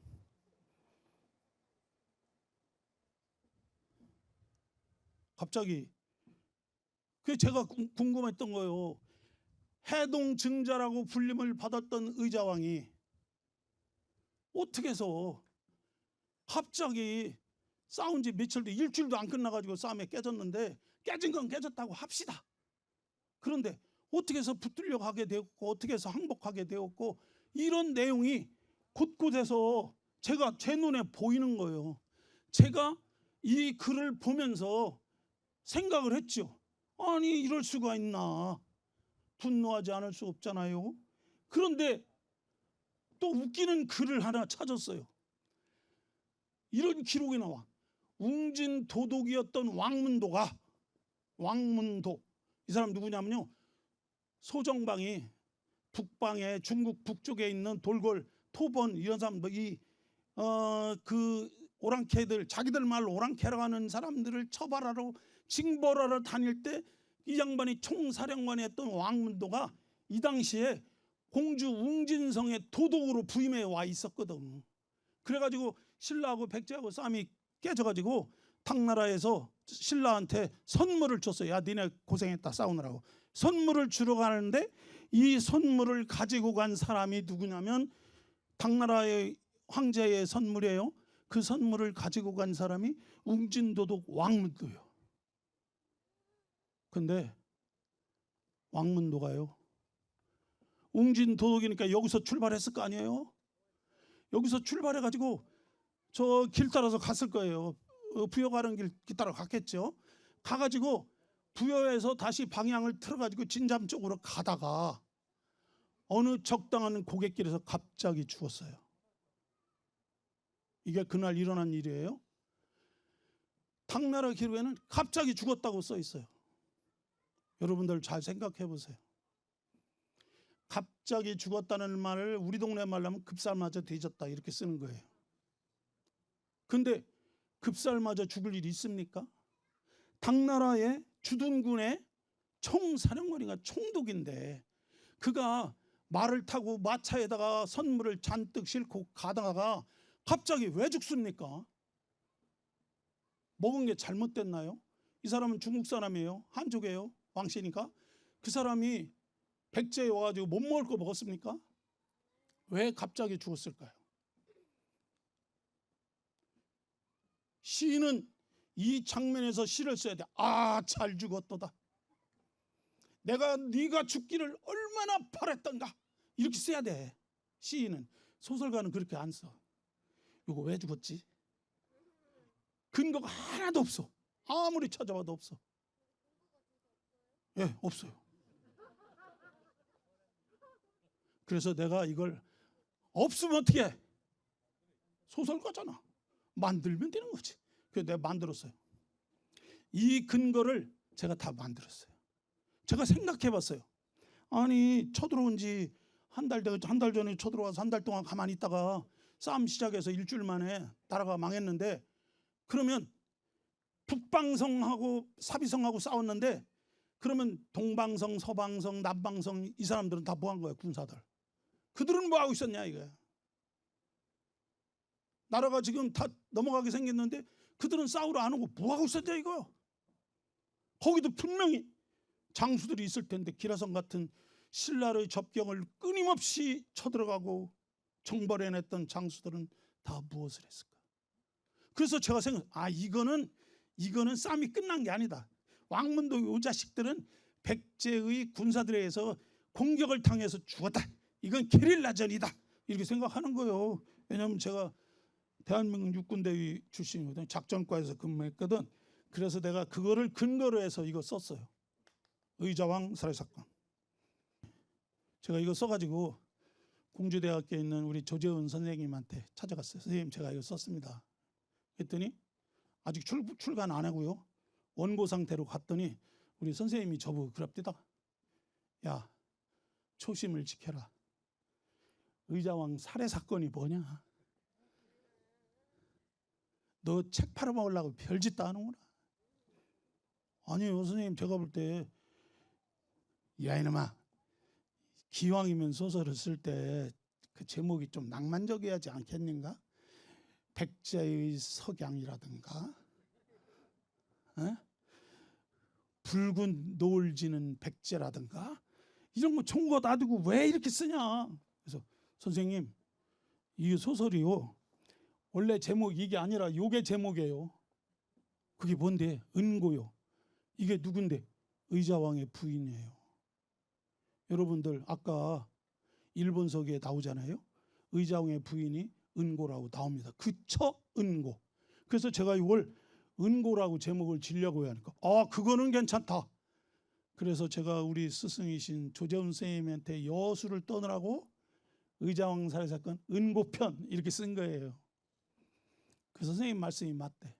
갑자기 그게 제가 궁금했던 거예요. 해동 증자라고 불림을 받았던 의자왕이 어떻게 해서 갑자기 싸운 지 며칠 뒤 일주일도 안 끝나가지고 싸움에 깨졌는데, 깨진 건 깨졌다고 합시다. 그런데 어떻게 해서 붙들려 가게 되었고 어떻게 해서 항복하게 되었고, 이런 내용이 곳곳에서 제가 제 눈에 보이는 거예요. 제가 이 글을 보면서 생각을 했죠. 아니 이럴 수가 있나. 분노하지 않을 수 없잖아요. 그런데 또 웃기는 글을 하나 찾았어요. 이런 기록이 나와. 웅진 도독이었던 왕문도가, 왕문도, 이 사람 누구냐면요, 소정방이 북방에 중국 북쪽에 있는 돌골, 토번 이런 사람, 그 오랑캐들, 자기들 말로 오랑캐라고 하는 사람들을 처벌하러 징벌하러 다닐 때 이 양반이 총사령관이 했던 왕문도가 이 당시에 공주 웅진성의 도독으로 부임해 와 있었거든. 그래가지고 신라하고 백제하고 싸움이 깨져가지고 당나라에서 신라한테 선물을 줬어요. 야 니네 고생했다 싸우느라고. 선물을 주러 가는데 이 선물을 가지고 간 사람이 누구냐면 당나라의 황제의 선물이에요. 그 선물을 가지고 간 사람이 웅진도독 왕문도예요. 근데 왕문도가요, 웅진도독이니까 여기서 출발했을 거 아니에요. 여기서 출발해가지고 저 길 따라서 갔을 거예요. 부여 가는 길 따라 갔겠죠. 가가지고 부여에서 다시 방향을 틀어가지고 진잠 쪽으로 가다가 어느 적당한 고갯길에서 갑자기 죽었어요. 이게 그날 일어난 일이에요. 당나라 기록에는 갑자기 죽었다고 써 있어요. 여러분들 잘 생각해 보세요. 갑자기 죽었다는 말을 우리 동네 말로 하면 급살맞아 뒤졌다 이렇게 쓰는 거예요. 근데 급살맞아 죽을 일이 있습니까? 당나라의 주둔군의 총사령관이가 총독인데 그가 말을 타고 마차에다가 선물을 잔뜩 싣고 가다가 갑자기 왜 죽습니까? 먹은 게 잘못됐나요? 이 사람은 중국 사람이에요. 한족이에요. 왕씨니까. 그 사람이 백제에 와가지고 못 먹을 거 먹었습니까? 왜 갑자기 죽었을까요? 시인은 이 장면에서 시를 써야 돼. 아, 잘 죽었도다. 내가 네가 죽기를 얼마나 바랬던가. 이렇게 써야 돼. 시인은. 소설가는 그렇게 안 써. 이거 왜 죽었지? 근거가 하나도 없어. 아무리 찾아봐도 없어. 예, 없어요. 그래서 내가 이걸 없으면 어떻게 해? 소설가잖아. 만들면 되는 거지. 그래서 내가 만들었어요. 이 근거를 제가 다 만들었어요. 제가 생각해 봤어요. 아니 쳐들어온 지 한 달 전에 쳐들어와서 한 달 동안 가만히 있다가 싸움 시작해서 일주일 만에 나라가 망했는데, 그러면 북방성하고 사비성하고 싸웠는데 그러면 동방성, 서방성, 남방성 이 사람들은 다 뭐 한 거야? 군사들. 그들은 뭐 하고 있었냐 이거야. 나라가 지금 다 넘어가게 생겼는데 그들은 싸우러 안 오고 뭐 하고 있었냐 이거. 거기도 분명히 장수들이 있을 텐데 기라성 같은 신라의 접경을 끊임없이 쳐들어가고 정벌해냈던 장수들은 다 무엇을 했을까? 그래서 제가 이거는 싸움이 끝난 게 아니다. 왕문도 요 자식들은 백제의 군사들에 의해서 공격을 당해서 죽었다. 이건 게릴라전이다. 이렇게 생각하는 거예요. 왜냐하면 제가 대한민국 육군대위 출신이거든. 작전과에서 근무했거든. 그래서 내가 그거를 근거로 해서 이거 썼어요. 의자왕 살해사건. 제가 이거 써가지고 공주대학교에 있는 우리 조재훈 선생님한테 찾아갔어요. 선생님 제가 이거 썼습니다. 그랬더니 아직 출간 안 하고요. 원고 상태로 갔더니 우리 선생님이 저보고 그럽디다. 야, 초심을 지켜라. 의자왕 살해사건이 뭐냐. 너 책 팔아먹으려고 별짓 다 하는구나. 아니요 선생님, 제가 볼 때 야 이놈아, 기왕이면 소설을 쓸 때 그 제목이 좀 낭만적이하지 않겠는가? 백제의 석양이라든가, 에? 붉은 노을 지는 백제라든가, 이런 거 좋은 거 놔두고 왜 이렇게 쓰냐? 그래서 선생님, 이 소설이요, 원래 제목 이게 아니라 요게 제목이에요. 그게 뭔데? 은고요. 이게 누군데? 의자왕의 부인이에요. 여러분들 아까 일본서기에 나오잖아요. 의자왕의 부인이 은고라고 나옵니다. 그쵸? 은고. 그래서 제가 이걸 은고라고 제목을 지려고 하니까 그거는 괜찮다. 그래서 제가 우리 스승이신 조재훈 선생님한테 여수를 떠느라고 의자왕 살해 사건 은고편 이렇게 쓴 거예요. 그 선생님 말씀이 맞대.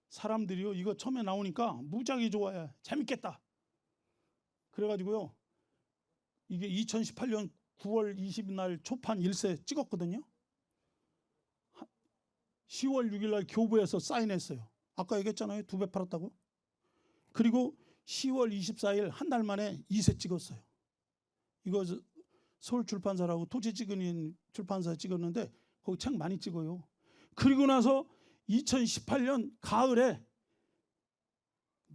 사람들이요 이거 처음에 나오니까 무지하게 좋아해. 재밌겠다. 그래가지고요 이게 2018년 9월 20일 날 초판 1세 찍었거든요. 10월 6일 날 교부에서 사인했어요. 아까 얘기했잖아요. 2배 팔았다고. 그리고 10월 24일 한 달 만에 2세 찍었어요. 이거 서울출판사라고 토지지근인 출판사에 찍었는데 거기 책 많이 찍어요. 그리고 나서 2018년 가을에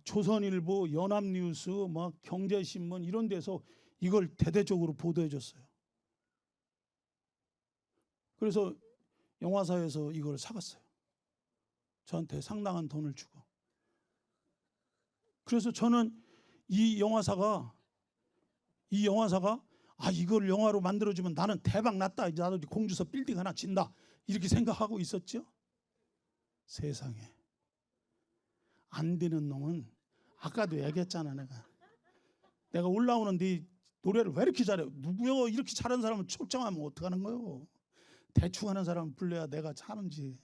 조선일보, 연합뉴스, 막 경제신문 이런 데서 이걸 대대적으로 보도해 줬어요. 그래서 영화사에서 이걸 사갔어요. 저한테 상당한 돈을 주고. 그래서 저는 이 영화사가 이걸 영화로 만들어주면 나는 대박 났다. 이제 나도 공주서 빌딩 하나 진다. 이렇게 생각하고 있었죠. 세상에. 안 되는 놈은 아까도 얘기했잖아. 내가 올라오는데 노래를 왜 이렇게 잘해? 누구요? 이렇게 잘하는 사람은 초청하면 어떡하는 거요? 대충 하는 사람은 불러야 내가 차는지.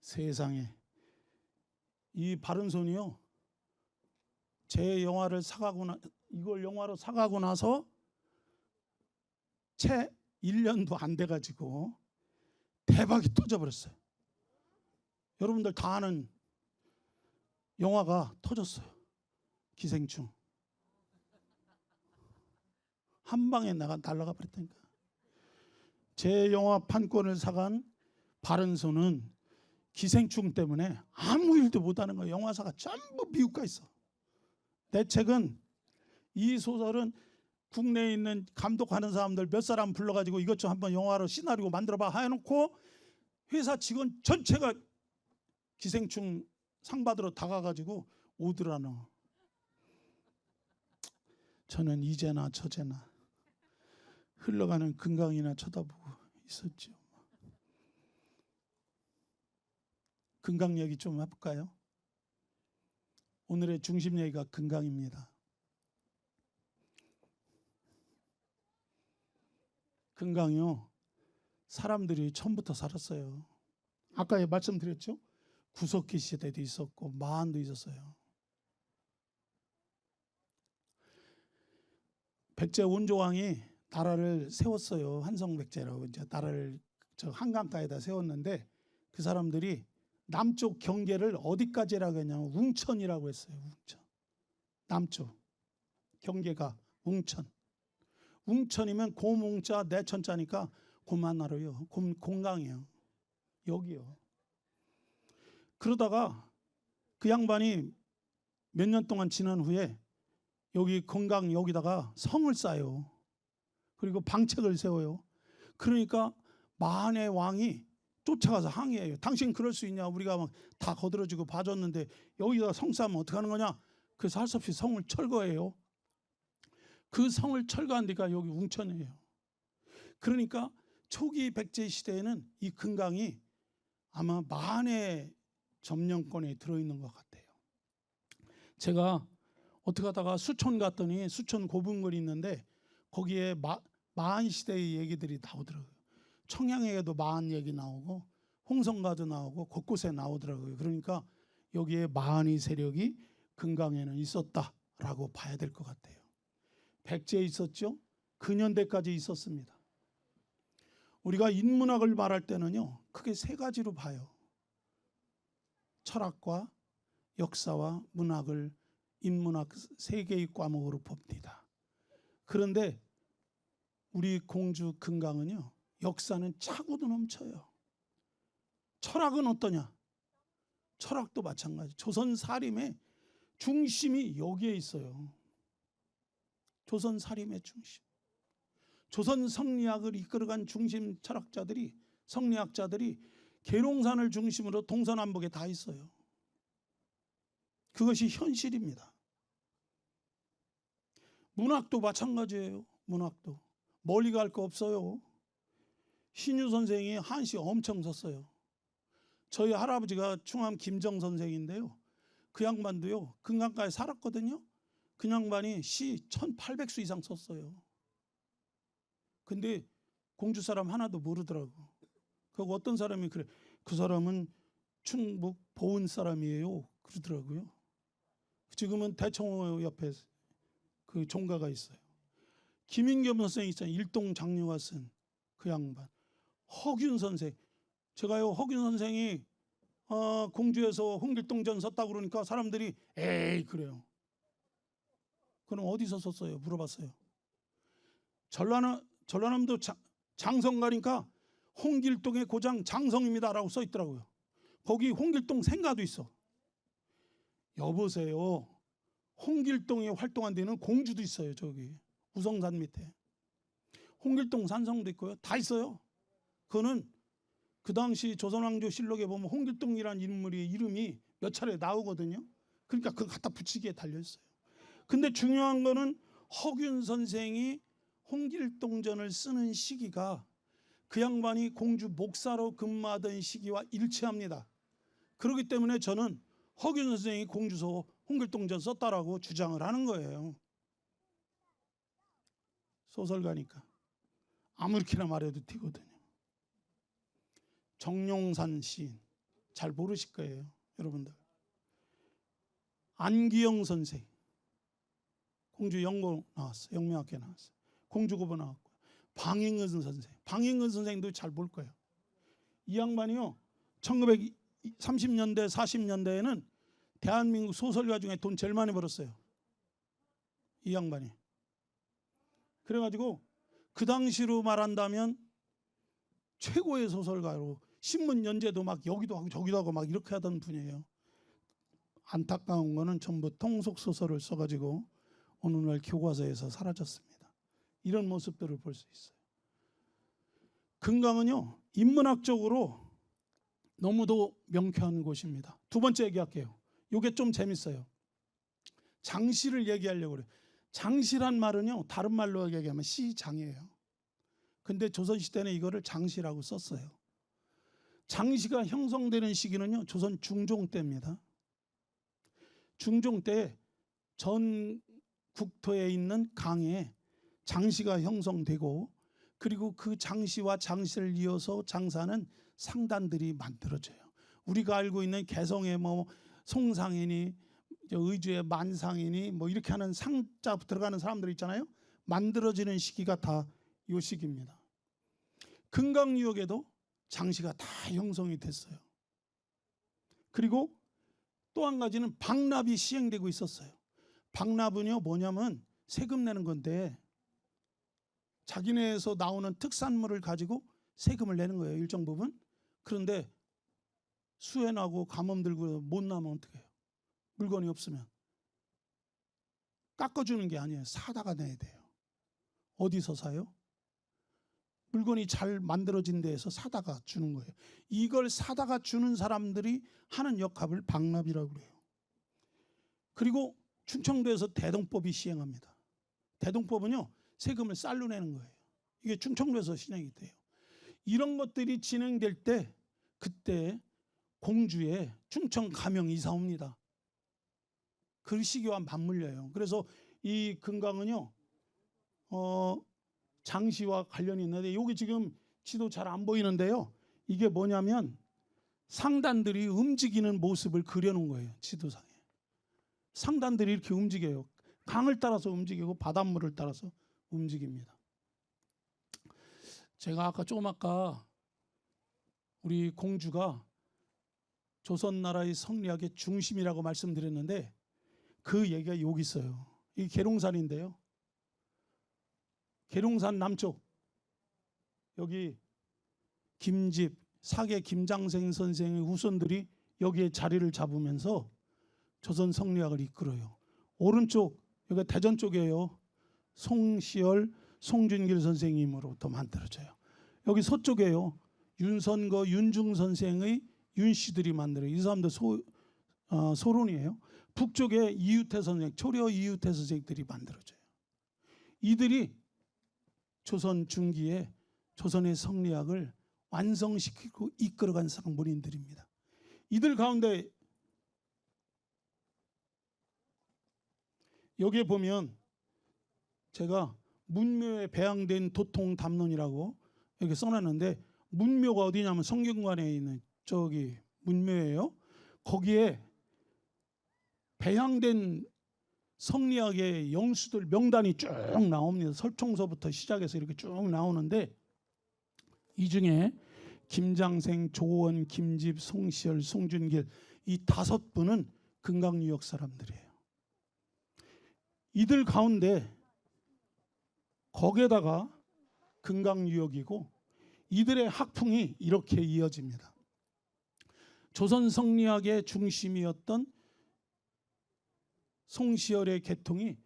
세상에. 이 바른손이요. 제 영화를 이걸 영화로 사가고 나서 채 1년도 안 돼가지고 대박이 터져버렸어요. 여러분들 다 아는 영화가 터졌어요. 기생충. 한 방에 날아가 버렸다니까. 제 영화 판권을 사간 바른손은 기생충 때문에 아무 일도 못하는 거예요. 영화사가 전부 미국 가 있어. 내 책은 이 소설은 국내에 있는 감독하는 사람들 몇 사람 불러가지고 이것 좀 한번 영화로 시나리오 만들어봐 해놓고 회사 직원 전체가 기생충 상 받으러 다가가지고 오더라노. 저는 이제나 저제나 흘러가는 금강이나 쳐다보고 있었죠. 금강 얘기 좀 해볼까요? 오늘의 중심 얘기가 금강입니다. 금강이요, 사람들이 처음부터 살았어요. 아까 말씀드렸죠? 구석기 시대도 있었고 마한도 있었어요. 백제 원조왕이 나라를 세웠어요. 한성백제라고 이제 나라를 저 한강가에다 세웠는데 그 사람들이 남쪽 경계를 어디까지라고 했냐면 웅천이라고 했어요. 웅천. 남쪽 경계가 웅천. 웅천이면 곰웅자 내천자니까 곰하나로요. 공강이에요. 여기요. 그러다가 그 양반이 몇 년 동안 지난 후에 여기 건강 여기다가 성을 쌓아요. 그리고 방책을 세워요. 그러니까 만의 왕이 쫓아가서 항의해요. 당신 그럴 수 있냐? 우리가 막 다 거들어주고 봐줬는데 여기다 성 쌓으면 어떡하는 거냐? 그래서 할 수 없이 성을 철거해요. 그 성을 철거한 데가 여기 웅천이에요. 그러니까 초기 백제 시대에는 이 금강이 아마 만의 점령권에 들어있는 것 같아요. 제가 어떻게 하다가 수천 갔더니 수천 고분거리 있는데 거기에 마한 시대의 얘기들이 나오더라고요. 청양에도 마한 얘기 나오고 홍성가도 나오고 곳곳에 나오더라고요. 그러니까 여기에 마한의 세력이 금강에는 있었다라고 봐야 될 것 같아요. 백제에 있었죠. 근현대까지 있었습니다. 우리가 인문학을 말할 때는요, 크게 세 가지로 봐요. 철학과 역사와 문학을 인문학 세 개의 과목으로 봅니다. 그런데 우리 공주 금강은요, 역사는 차고도 넘쳐요. 철학은 어떠냐? 철학도 마찬가지. 조선 사림의 중심이 여기에 있어요. 조선 사림의 중심. 조선 성리학을 이끌어간 중심 철학자들이, 성리학자들이 계룡산을 중심으로 동서남북에 다 있어요. 그것이 현실입니다. 문학도 마찬가지예요. 문학도 멀리 갈 거 없어요. 신유 선생이 한시 엄청 썼어요. 저희 할아버지가 충암 김정 선생인데요, 그 양반도요 금강가에 살았거든요. 그 양반이 시 1800수 이상 썼어요. 근데 공주 사람 하나도 모르더라고. 그 어떤 사람이 그래, 그 사람은 충북 보은 사람이에요 그러더라고요. 지금은 대청호 옆에 그 종가가 있어요. 김인겸 선생이 있잖아요. 일동 장류가 쓴 그 양반. 허균 선생. 제가요 허균 선생이 공주에서 홍길동전 썼다고 그러니까 사람들이 에이 그래요. 그럼 어디서 썼어요? 물어봤어요. 전라남도 장성 가니까 홍길동의 고장 장성입니다라고 써 있더라고요. 거기 홍길동 생가도 있어. 여보세요. 홍길동이 활동한 데는 공주도 있어요. 저기 우성산 밑에 홍길동 산성도 있고요. 다 있어요. 그거는 그 당시 조선왕조실록에 보면 홍길동이라는 인물의 이름이 몇 차례 나오거든요. 그러니까 그거 갖다 붙이기에 달려있어요. 근데 중요한 거는 허균 선생이 홍길동전을 쓰는 시기가 그 양반이 공주 목사로 근무하던 시기와 일치합니다. 그렇기 때문에 저는 허균 선생이 공주서 홍길동전 썼다라고 주장을 하는 거예요. 소설가니까 아무렇게나 말해도 되거든요. 정룡산 시인 잘 모르실 거예요, 여러분들. 안기영 선생 공주 연고 나왔어요. 영명학회 나왔어요. 공주고보 나왔고요. 방잉은 선생, 방잉은 선생도 잘 볼 거예요. 이 양반이요 1930년대 40년대에는 대한민국 소설가 중에 돈 제일 많이 벌었어요. 이 양반이. 그래가지고 그 당시로 말한다면 최고의 소설가로 신문 연재도 막 여기도 하고 저기도 하고 막 이렇게 하던 분이에요. 안타까운 거는 전부 통속 소설을 써가지고 어느 날 교과서에서 사라졌습니다. 이런 모습들을 볼 수 있어요. 금강은요 인문학적으로 너무도 명쾌한 곳입니다. 두 번째 얘기할게요. 이게 좀 재밌어요. 장시를 얘기하려고 그래요. 장시란 말은요 다른 말로 얘기하면 시장이에요. 근데 조선시대는 이거를 장시라고 썼어요. 장시가 형성되는 시기는요 조선 중종 때입니다. 중종 때 전 국토에 있는 강에 장시가 형성되고, 그리고 그 장시와 장시를 이어서 장사하는 상단들이 만들어져요. 우리가 알고 있는 개성의 뭐 송상이니 의주의 만상이니 뭐 이렇게 하는 상자 들어가는 사람들 있잖아요. 만들어지는 시기가 다 이 시기입니다. 금강유역에도 장시가 다 형성이 됐어요. 그리고 또 한 가지는 박납이 시행되고 있었어요. 박납은요 뭐냐면 세금 내는 건데 자기네에서 나오는 특산물을 가지고 세금을 내는 거예요, 일정 부분. 그런데 수해나고 가뭄 들고 못 나면 어떻게 해요? 물건이 없으면 깎아주는 게 아니에요. 사다가 내야 돼요. 어디서 사요? 물건이 잘 만들어진 데에서 사다가 주는 거예요. 이걸 사다가 주는 사람들이 하는 역할을 박납이라고 그래요. 그리고 충청도에서 대동법이 시행합니다. 대동법은요 세금을 쌀로 내는 거예요. 이게 충청도에서 시행이 돼요. 이런 것들이 진행될 때 그때 공주의 충청 가명 이사 옵니다. 그 시기와 맞물려요. 그래서 이 금강은요 장시와 관련이 있는데, 여기 지금 지도 잘 안 보이는데요, 이게 뭐냐면 상단들이 움직이는 모습을 그려놓은 거예요. 지도상에 상단들이 이렇게 움직여요. 강을 따라서 움직이고 바닷물을 따라서 움직입니다. 제가 아까 우리 공주가 조선나라의 성리학의 중심이라고 말씀드렸는데 그 얘기가 여기 있어요. 이 계룡산인데요, 계룡산 남쪽 여기 김집 사계 김장생 선생의 후손들이 여기에 자리를 잡으면서 조선 성리학을 이끌어요. 오른쪽 여기가 대전 쪽이에요. 송시열, 송준길 선생님으로부터 만들어져요. 여기 서쪽에요. 윤선거, 윤중 선생의 윤씨들이 만들어요. 이 사람들 소론이에요. 북쪽에 이유태 선생, 초려 이유태 선생들이 만들어져요. 이들이 조선 중기에 조선의 성리학을 완성시키고 이끌어간 상본인들입니다. 이들 가운데 여기에 보면 제가 문묘에 배양된 도통 담론이라고 여기 써놨는데, 문묘가 어디냐면 성균관에 있는 저기 문묘예요. 거기에 배양된 성리학의 영수들 명단이 쭉 나옵니다. 설총서부터 시작해서 이렇게 쭉 나오는데, 이 중에 김장생, 조원, 김집, 송시열, 송준길 이 5분은 금강유역 사람들이에요. 이들 가운데 거기에다가 금강유역이고, 이들의 학풍이 이렇게 이어집니다. 조선 성리학의 중심이었던 송시열의 계통이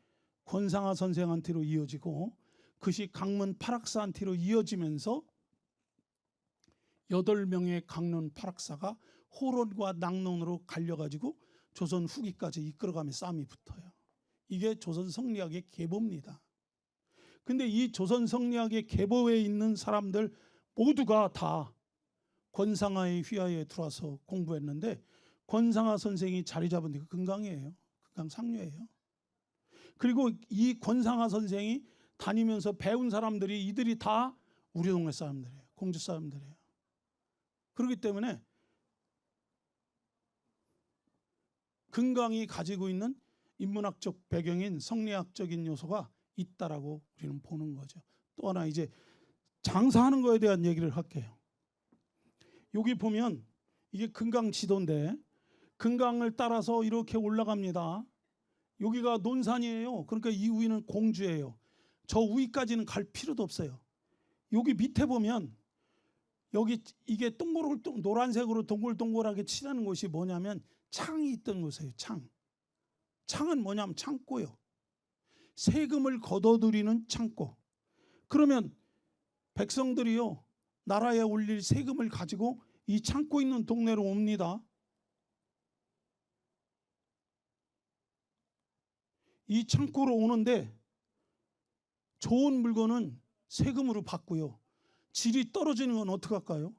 권상하 선생한테로 이어지고, 그것이 강문 파락사한테로 이어지면서 8명의 강론 파락사가 호론과 낙론으로 갈려가지고 조선 후기까지 이끌어가며 싸움이 붙어요. 이게 조선 성리학의 계보입니다. 근데 이 조선 성리학의 계보에 있는 사람들 모두가 다 권상하의 휘하에 들어와서 공부했는데, 권상하 선생이 자리 잡은 데가 금강이에요. 금강 상류예요. 그리고 이 권상하 선생이 다니면서 배운 사람들이 이들이 다 우리 동네 사람들이에요. 공주 사람들이에요. 그렇기 때문에 금강이 가지고 있는 인문학적 배경인 성리학적인 요소가 있다라고 우리는 보는 거죠. 또 하나 이제 장사하는 거에 대한 얘기를 할게요. 여기 보면 이게 금강 지도인데, 금강을 따라서 이렇게 올라갑니다. 여기가 논산이에요. 그러니까 이 위는 공주예요. 저 위까지는 갈 필요도 없어요. 여기 밑에 보면 여기 이게 노란색으로 동글동글하게 칠하는 곳이 뭐냐면 창이 있던 곳이에요. 창은 뭐냐면 창고요. 세금을 걷어들이는 창고. 그러면 백성들이요, 나라에 올릴 세금을 가지고 이 창고 있는 동네로 옵니다. 이 창고로 오는데 좋은 물건은 세금으로 받고요, 질이 떨어지는 건 어떻게 할까요?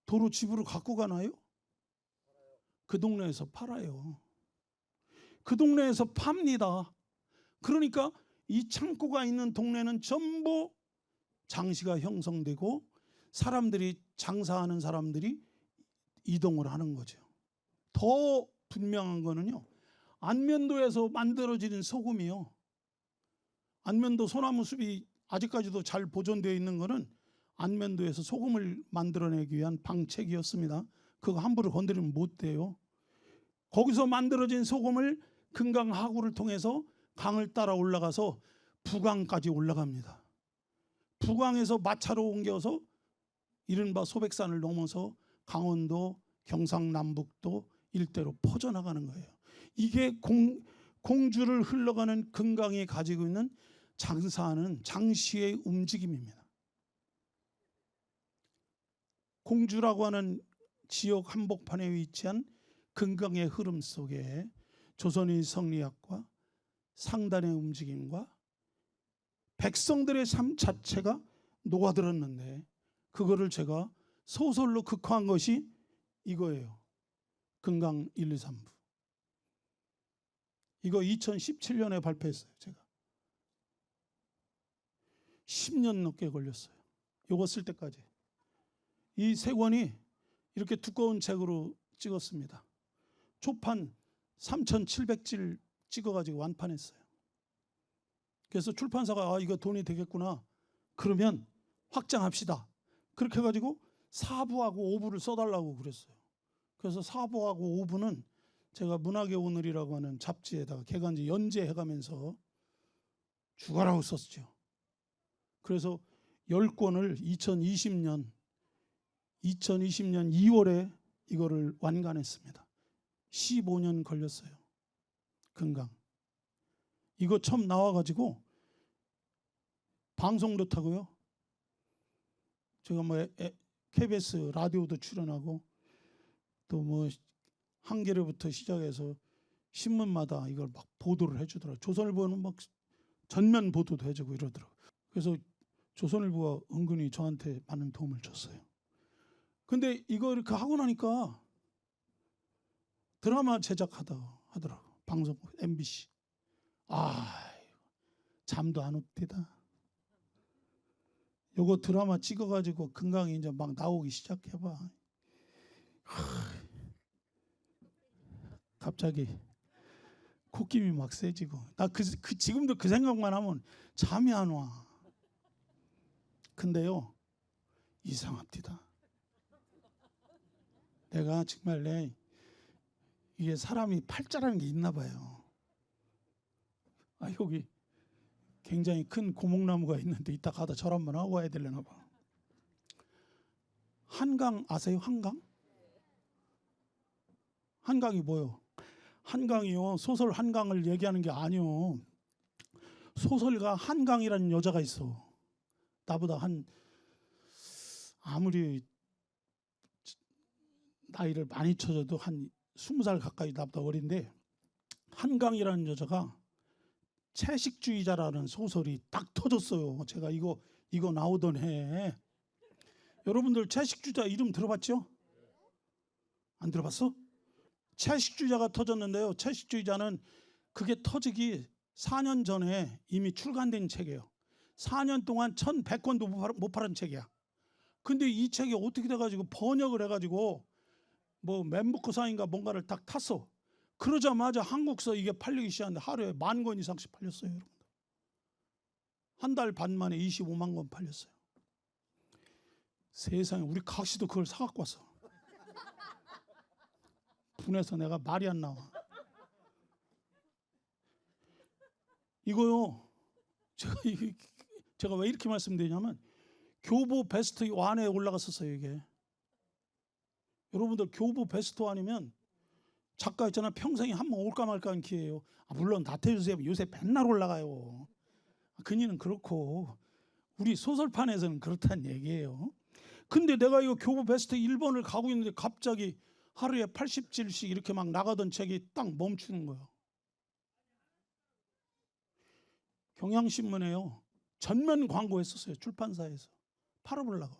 도로 집으로 갖고 가나요? 그 동네에서 팔아요. 그 동네에서 팝니다. 그러니까 이 창고가 있는 동네는 전부 장시가 형성되고 사람들이, 장사하는 사람들이 이동을 하는 거죠. 더 분명한 거는요, 안면도에서 만들어지는 소금이요, 안면도 소나무 숲이 아직까지도 잘 보존되어 있는 거는 안면도에서 소금을 만들어내기 위한 방책이었습니다. 그거 함부로 건드리면 못 돼요. 거기서 만들어진 소금을 금강 하구를 통해서 강을 따라 올라가서 부강까지 올라갑니다. 부강에서 마차로 옮겨서 이른바 소백산을 넘어서 강원도, 경상남북도 일대로 퍼져나가는 거예요. 이게 공주를 흘러가는 금강이 가지고 있는 장사하는 장시의 움직임입니다. 공주라고 하는 지역 한복판에 위치한 금강의 흐름 속에 조선의 성리학과 상단의 움직임과 백성들의 삶 자체가 녹아들었는데, 그거를 제가 소설로 극화한 것이 이거예요. 금강 1, 2, 3부. 이거 2017년에 발표했어요. 제가 10년 넘게 걸렸어요. 이거 쓸 때까지. 이 세 권이 이렇게 두꺼운 책으로 찍었습니다. 초판 3,700질 찍어가지고 완판했어요. 그래서 출판사가 이거 돈이 되겠구나, 그러면 확장합시다. 그렇게 해가지고 4부하고 5부를 써달라고 그랬어요. 그래서 4부하고 5부는 제가 문학의 오늘이라고 하는 잡지에다가 개간지 연재해가면서 죽어라고 썼죠. 그래서 10권을 2020년 2월에 이거를 완간했습니다. 15년 걸렸어요. 금강. 이거 처음 나와가지고 방송도 타고요. 제가 뭐 KBS 라디오도 출연하고 또 뭐 한겨레부터 시작해서 신문마다 이걸 막 보도를 해주더라고요. 조선일보는 막 전면 보도도 해주고 이러더라고요. 그래서 조선일보가 은근히 저한테 많은 도움을 줬어요. 근데 이거 이렇게 하고 나니까 드라마 제작하다 하더라고. 방송 MBC. 잠도 안 옵니다. 요거 드라마 찍어가지고 금강이 이제 막 나오기 시작해봐. 갑자기 콧김이 막 세지고 나 지금도 그 생각만 하면 잠이 안 와. 근데요 이상합니다. 내가 정말 이게 사람이 팔자라는 게 있나 봐요. 여기 굉장히 큰 고목나무가 있는데 이따 가다 절 한번 하고 와야 되려나 봐. 한강 아세요? 한강? 한강이 뭐요? 한강이요. 소설 한강을 얘기하는 게 아니요. 소설가 한강이라는 여자가 있어. 나보다 아무리 나이를 많이 쳐줘도 한 20살 가까이 나보다 어린데 한강이라는 여자가 채식주의자라는 소설이 딱 터졌어요. 제가 이거 나오던 해에. 여러분들 채식주의자 이름 들어봤죠? 안 들어봤어? 채식주의자가 터졌는데요. 채식주의자는 그게 터지기 4년 전에 이미 출간된 책이에요. 4년 동안 1,100권도 못 팔은 책이야. 근데 이 책이 어떻게 돼가지고 번역을 해가지고 뭐 맨부커사인가 뭔가를 딱 탔어. 그러자마자 한국서 이게 팔리기 시작하는데 하루에 10,000권 이상씩 팔렸어요. 여러분. 한 달 반 만에 25만 권 팔렸어요. 세상에 우리 각시도 그걸 사갖고 왔어. 분해서 내가 말이 안 나와. 이거요. 제가 왜 이렇게 말씀드리냐면 교보 베스트 1에 올라갔었어요. 이게. 여러분들 교보 베스트 1이면 작가 있잖아. 평생에 한 번 올까 말까 한 기회예요. 물론 나태주 요새 맨날 올라가요. 그니는 그렇고 우리 소설판에서는 그렇다는 얘기예요. 근데 내가 이거 교보 베스트 1번을 가고 있는데 갑자기 하루에 80질씩 이렇게 막 나가던 책이 딱 멈추는 거예요. 경향신문에요. 전면 광고했었어요. 출판사에서. 팔아보려고.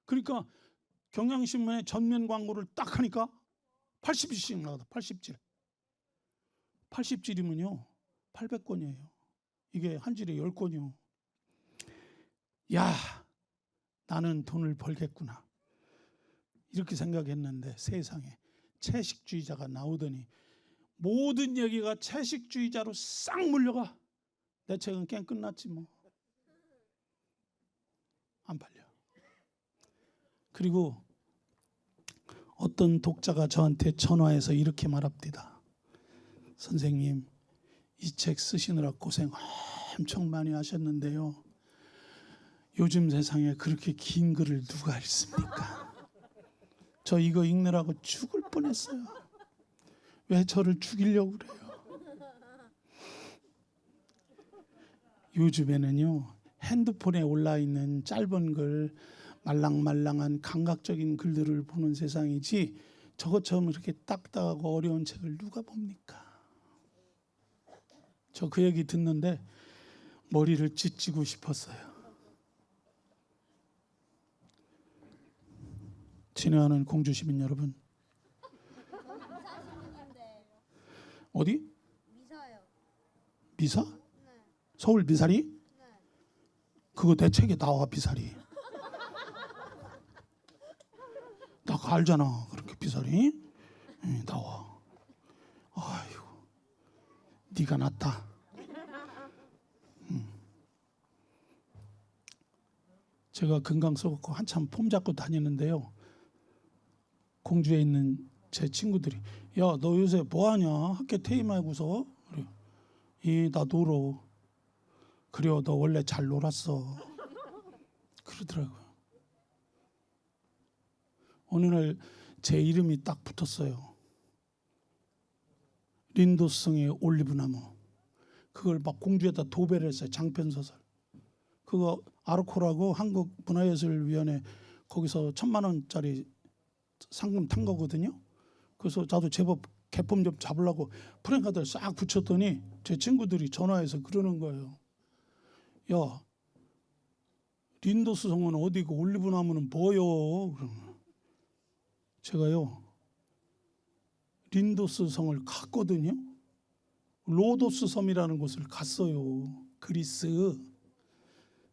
그러니까 경향신문에 전면 광고를 딱 하니까 80질씩 나가다. 80질. 80질이면요. 800권이에요. 이게 한 질에 10권이요. 야, 나는 돈을 벌겠구나. 이렇게 생각했는데 세상에 채식주의자가 나오더니 모든 얘기가 채식주의자로 싹 물려가. 내 책은 그냥 끝났지 뭐. 안 팔려. 그리고 어떤 독자가 저한테 전화해서 이렇게 말합니다. 선생님, 이 책 쓰시느라 고생 엄청 많이 하셨는데요. 요즘 세상에 그렇게 긴 글을 누가 읽습니까? 저 이거 읽느라고 죽을 뻔했어요. 왜 저를 죽이려고 그래요? 요즘에는요, 핸드폰에 올라있는 짧은 글, 말랑말랑한 감각적인 글들을 보는 세상이지 저것처럼 이렇게 딱딱하고 어려운 책을 누가 봅니까? 저 그 얘기 듣는데 머리를 찢고 싶었어요. 친애하는 공주시민 여러분, 어디? 미사요. 미사? 네. 서울 미사리? 네. 그거 내 책에 나와. 미사리. 나 그거 알잖아. 그렇게 미사리 나와. 아이고, 네가 낫다. 제가 금강 써갖고 한참 폼 잡고 다니는데요. 공주에 있는 제 친구들이 야, 너 요새 뭐하냐? 학교 퇴임하고서. 그래. 나 놀어. 그래, 너 원래 잘 놀았어. 그러더라고요. 어느 날 제 이름이 딱 붙었어요. 린도성의 올리브나무. 그걸 막 공주에다 도배를 했어요. 장편소설. 그거 아르코라고 한국문화예술위원회 거기서 1,000만 원짜리 상금 탄 거거든요. 그래서 나도 제법 개품 좀 잡으려고 프랭카드를 싹 붙였더니 제 친구들이 전화해서 그러는 거예요. 야, 린도스 성은 어디고 올리브나무는 뭐요? 제가요, 린도스 성을 갔거든요. 로도스 섬이라는 곳을 갔어요. 그리스.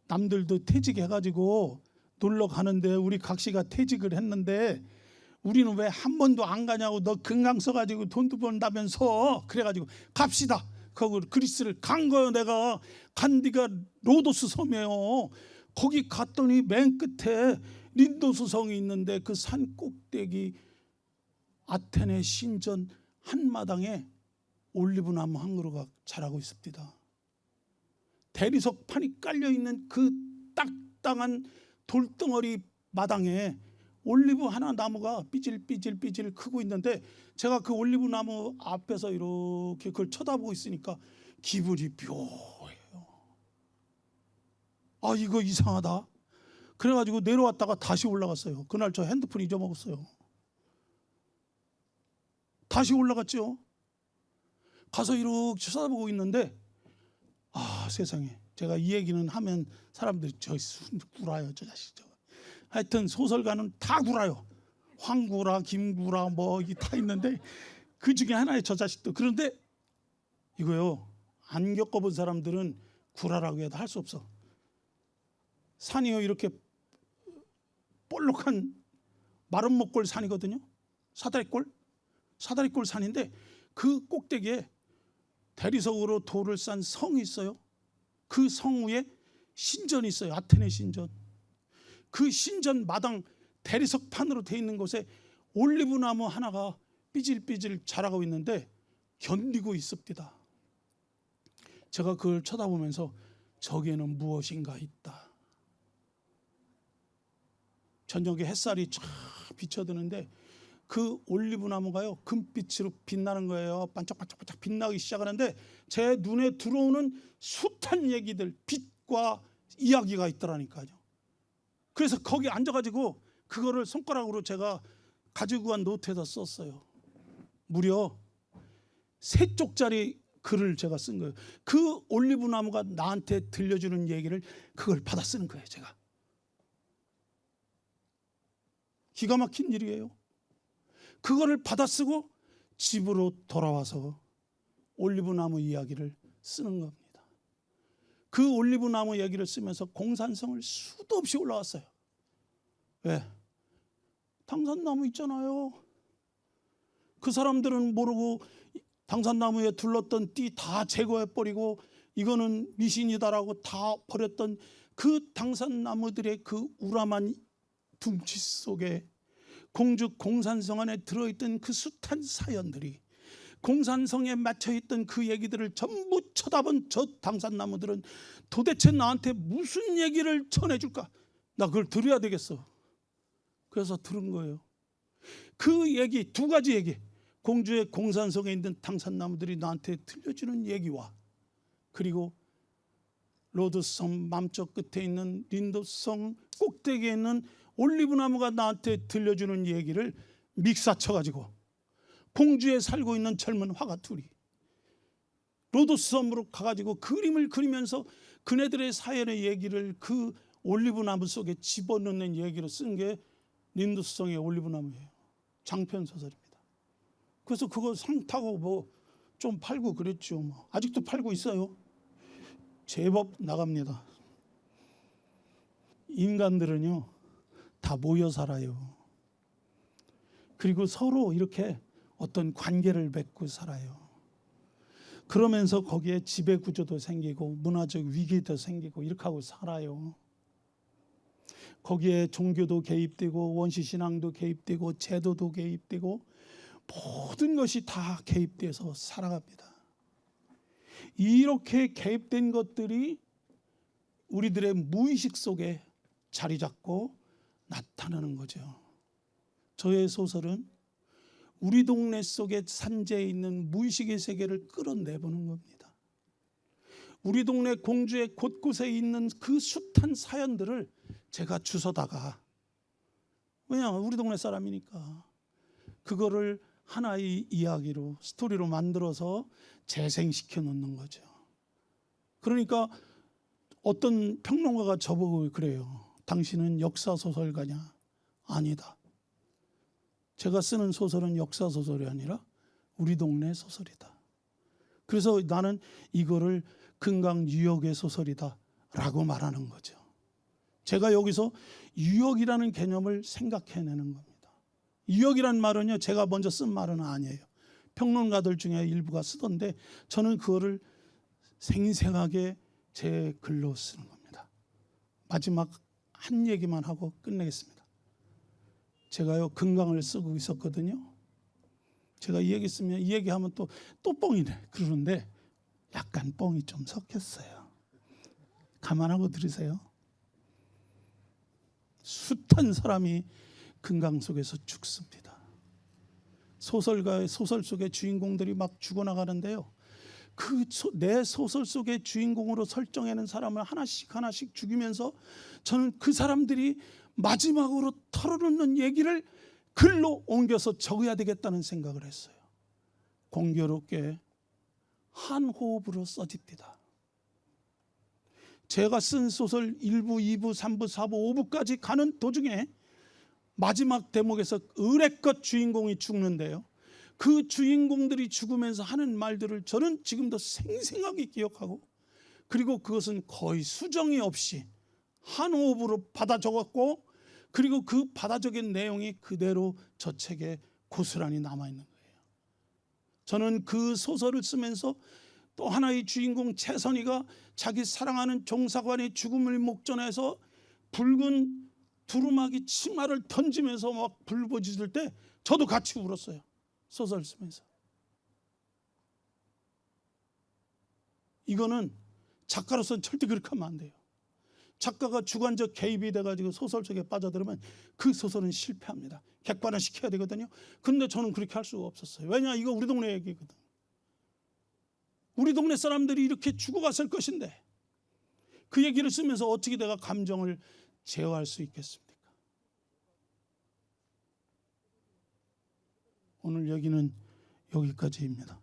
남들도 퇴직해가지고 놀러 가는데 우리 각시가 퇴직을 했는데 우리는 왜 한 번도 안 가냐고. 너 금강 써가지고 돈도 번다면서. 그래가지고 갑시다. 거기 그리스를 간 거예요. 내가 간 데가 로도스 섬이에요. 거기 갔더니 맨 끝에 린도스 성이 있는데 그 산 꼭대기 아테네 신전 한마당에 올리브나무 한 그루가 자라고 있습니다. 대리석판이 깔려있는 그 딱딱한 돌덩어리 마당에 올리브 하나 나무가 삐질삐질 크고 있는데 제가 그 올리브 나무 앞에서 이렇게 그걸 쳐다보고 있으니까 기분이 묘해요. 아, 이거 이상하다. 그래가지고 내려왔다가 다시 올라갔어요. 그날 저 핸드폰 잊어먹었어요. 다시 올라갔죠. 가서 이렇게 쳐다보고 있는데 아, 세상에. 제가 이 얘기는 하면 사람들이 저 구라요, 저 자식. 하여튼 소설가는 다 구라요. 황구라, 김구라 뭐 이게 다 있는데 그 중에 하나의 저 자식도. 그런데 이거요, 안 겪어본 사람들은 구라라고 해도 할 수 없어. 산이요, 이렇게 볼록한 마른 목골 산이거든요. 사다리꼴 산인데 그 꼭대기에 대리석으로 돌을 싼 성이 있어요. 그 성 위에 신전이 있어요. 아테네 신전. 그 신전 마당 대리석판으로 돼 있는 곳에 올리브나무 하나가 삐질삐질 자라고 있는데 견디고 있습니다. 제가 그걸 쳐다보면서 저기에는 무엇인가 있다. 저녁에 햇살이 쫙 비쳐드는데 그 올리브나무가요, 금빛으로 빛나는 거예요. 반짝반짝 빛나기 시작하는데 제 눈에 들어오는 숱한 얘기들, 빛과 이야기가 있더라니까요. 그래서 거기 앉아가지고 그거를 손가락으로 제가 가지고 간 노트에다 썼어요. 무려 3쪽짜리 글을 제가 쓴 거예요. 그 올리브나무가 나한테 들려주는 얘기를 그걸 받아 쓰는 거예요. 제가. 기가 막힌 일이에요. 그거를 받아 쓰고 집으로 돌아와서 올리브나무 이야기를 쓰는 겁니다. 그 올리브나무 얘기를 쓰면서 공산성을 수도 없이 올라왔어요. 왜? 당산나무 있잖아요. 그 사람들은 모르고 당산나무에 둘렀던 띠 다 제거해버리고 이거는 미신이다라고 다 버렸던 그 당산나무들의 그 우람한 둥치 속에 공주 공산성 안에 들어있던 그 숱한 사연들이, 공산성에 맞춰있던 그 얘기들을 전부 쳐다본 저 당산나무들은 도대체 나한테 무슨 얘기를 전해줄까? 나 그걸 들어야 되겠어. 그래서 들은 거예요. 그 얘기, 2가지 얘기. 공주의 공산성에 있는 당산나무들이 나한테 들려주는 얘기와, 그리고 로드섬 남쪽 끝에 있는 린도성 꼭대기에 있는 올리브나무가 나한테 들려주는 얘기를 믹사쳐가지고 공주에 살고 있는 젊은 화가 둘이 로도스섬으로 가가지고 그림을 그리면서 그네들의 사연의 얘기를 그 올리브나무 속에 집어넣는 얘기로 쓴 게 린도스성의 올리브나무예요. 장편소설입니다. 그래서 그거 상 타고 뭐 좀 팔고 그랬죠. 뭐. 아직도 팔고 있어요. 제법 나갑니다. 인간들은요, 다 모여 살아요. 그리고 서로 이렇게 어떤 관계를 맺고 살아요. 그러면서 거기에 지배구조도 생기고 문화적 위기도 생기고 이렇게 하고 살아요. 거기에 종교도 개입되고 원시신앙도 개입되고 제도도 개입되고 모든 것이 다 개입돼서 살아갑니다. 이렇게 개입된 것들이 우리들의 무의식 속에 자리 잡고 나타나는 거죠. 저의 소설은 우리 동네 속에 산재에 있는 무의식의 세계를 끌어내보는 겁니다. 우리 동네 공주의 곳곳에 있는 그 숱한 사연들을 제가 주워다가, 왜냐하면 우리 동네 사람이니까 그거를 하나의 이야기로, 스토리로 만들어서 재생시켜 놓는 거죠. 그러니까 어떤 평론가가 저보고 그래요. 당신은 역사소설가냐? 아니다. 제가 쓰는 소설은 역사소설이 아니라 우리 동네 소설이다. 그래서 나는 이거를 금강유역의 소설이다 라고 말하는 거죠. 제가 여기서 유역이라는 개념을 생각해내는 겁니다. 유역이란 말은요, 제가 먼저 쓴 말은 아니에요. 평론가들 중에 일부가 쓰던데 저는 그거를 생생하게 제 글로 쓰는 겁니다. 마지막 한 얘기만 하고 끝내겠습니다. 제가요, 금강을 쓰고 있었거든요. 제가 이 얘기 쓰면 이 얘기하면 또 뻥이네 그러는데 약간 뻥이 좀 섞였어요. 감안하고 들으세요. 숱한 사람이 금강 속에서 죽습니다. 소설가의 소설 속의 주인공들이 막 죽어나가는데요, 내 소설 속의 주인공으로 설정해놓은 사람을 하나씩 하나씩 죽이면서 저는 그 사람들이 마지막으로 털어놓는 얘기를 글로 옮겨서 적어야 되겠다는 생각을 했어요. 공교롭게 한 호흡으로 써집니다. 제가 쓴 소설 1부, 2부, 3부, 4부, 5부까지 가는 도중에 마지막 대목에서 의례껏 주인공이 죽는데요, 그 주인공들이 죽으면서 하는 말들을 저는 지금도 생생하게 기억하고, 그리고 그것은 거의 수정이 없이 한 호흡으로 받아 적었고, 그리고 그 받아 적인 내용이 그대로 저 책에 고스란히 남아있는 거예요. 저는 그 소설을 쓰면서 또 하나의 주인공 최선희가 자기 사랑하는 종사관의 죽음을 목전해서 붉은 두루마기 치마를 던지면서 막 불부짖을 때 저도 같이 울었어요. 소설 쓰면서. 이거는 작가로서는 절대 그렇게 하면 안 돼요. 작가가 주관적 개입이 돼가지고 소설 속에 빠져들면 그 소설은 실패합니다. 객관화 시켜야 되거든요. 근데 저는 그렇게 할 수가 없었어요. 왜냐, 이거 우리 동네 얘기거든. 우리 동네 사람들이 이렇게 죽어갔을 것인데 그 얘기를 쓰면서 어떻게 내가 감정을 제어할 수 있겠습니까? 오늘 여기는 여기까지입니다.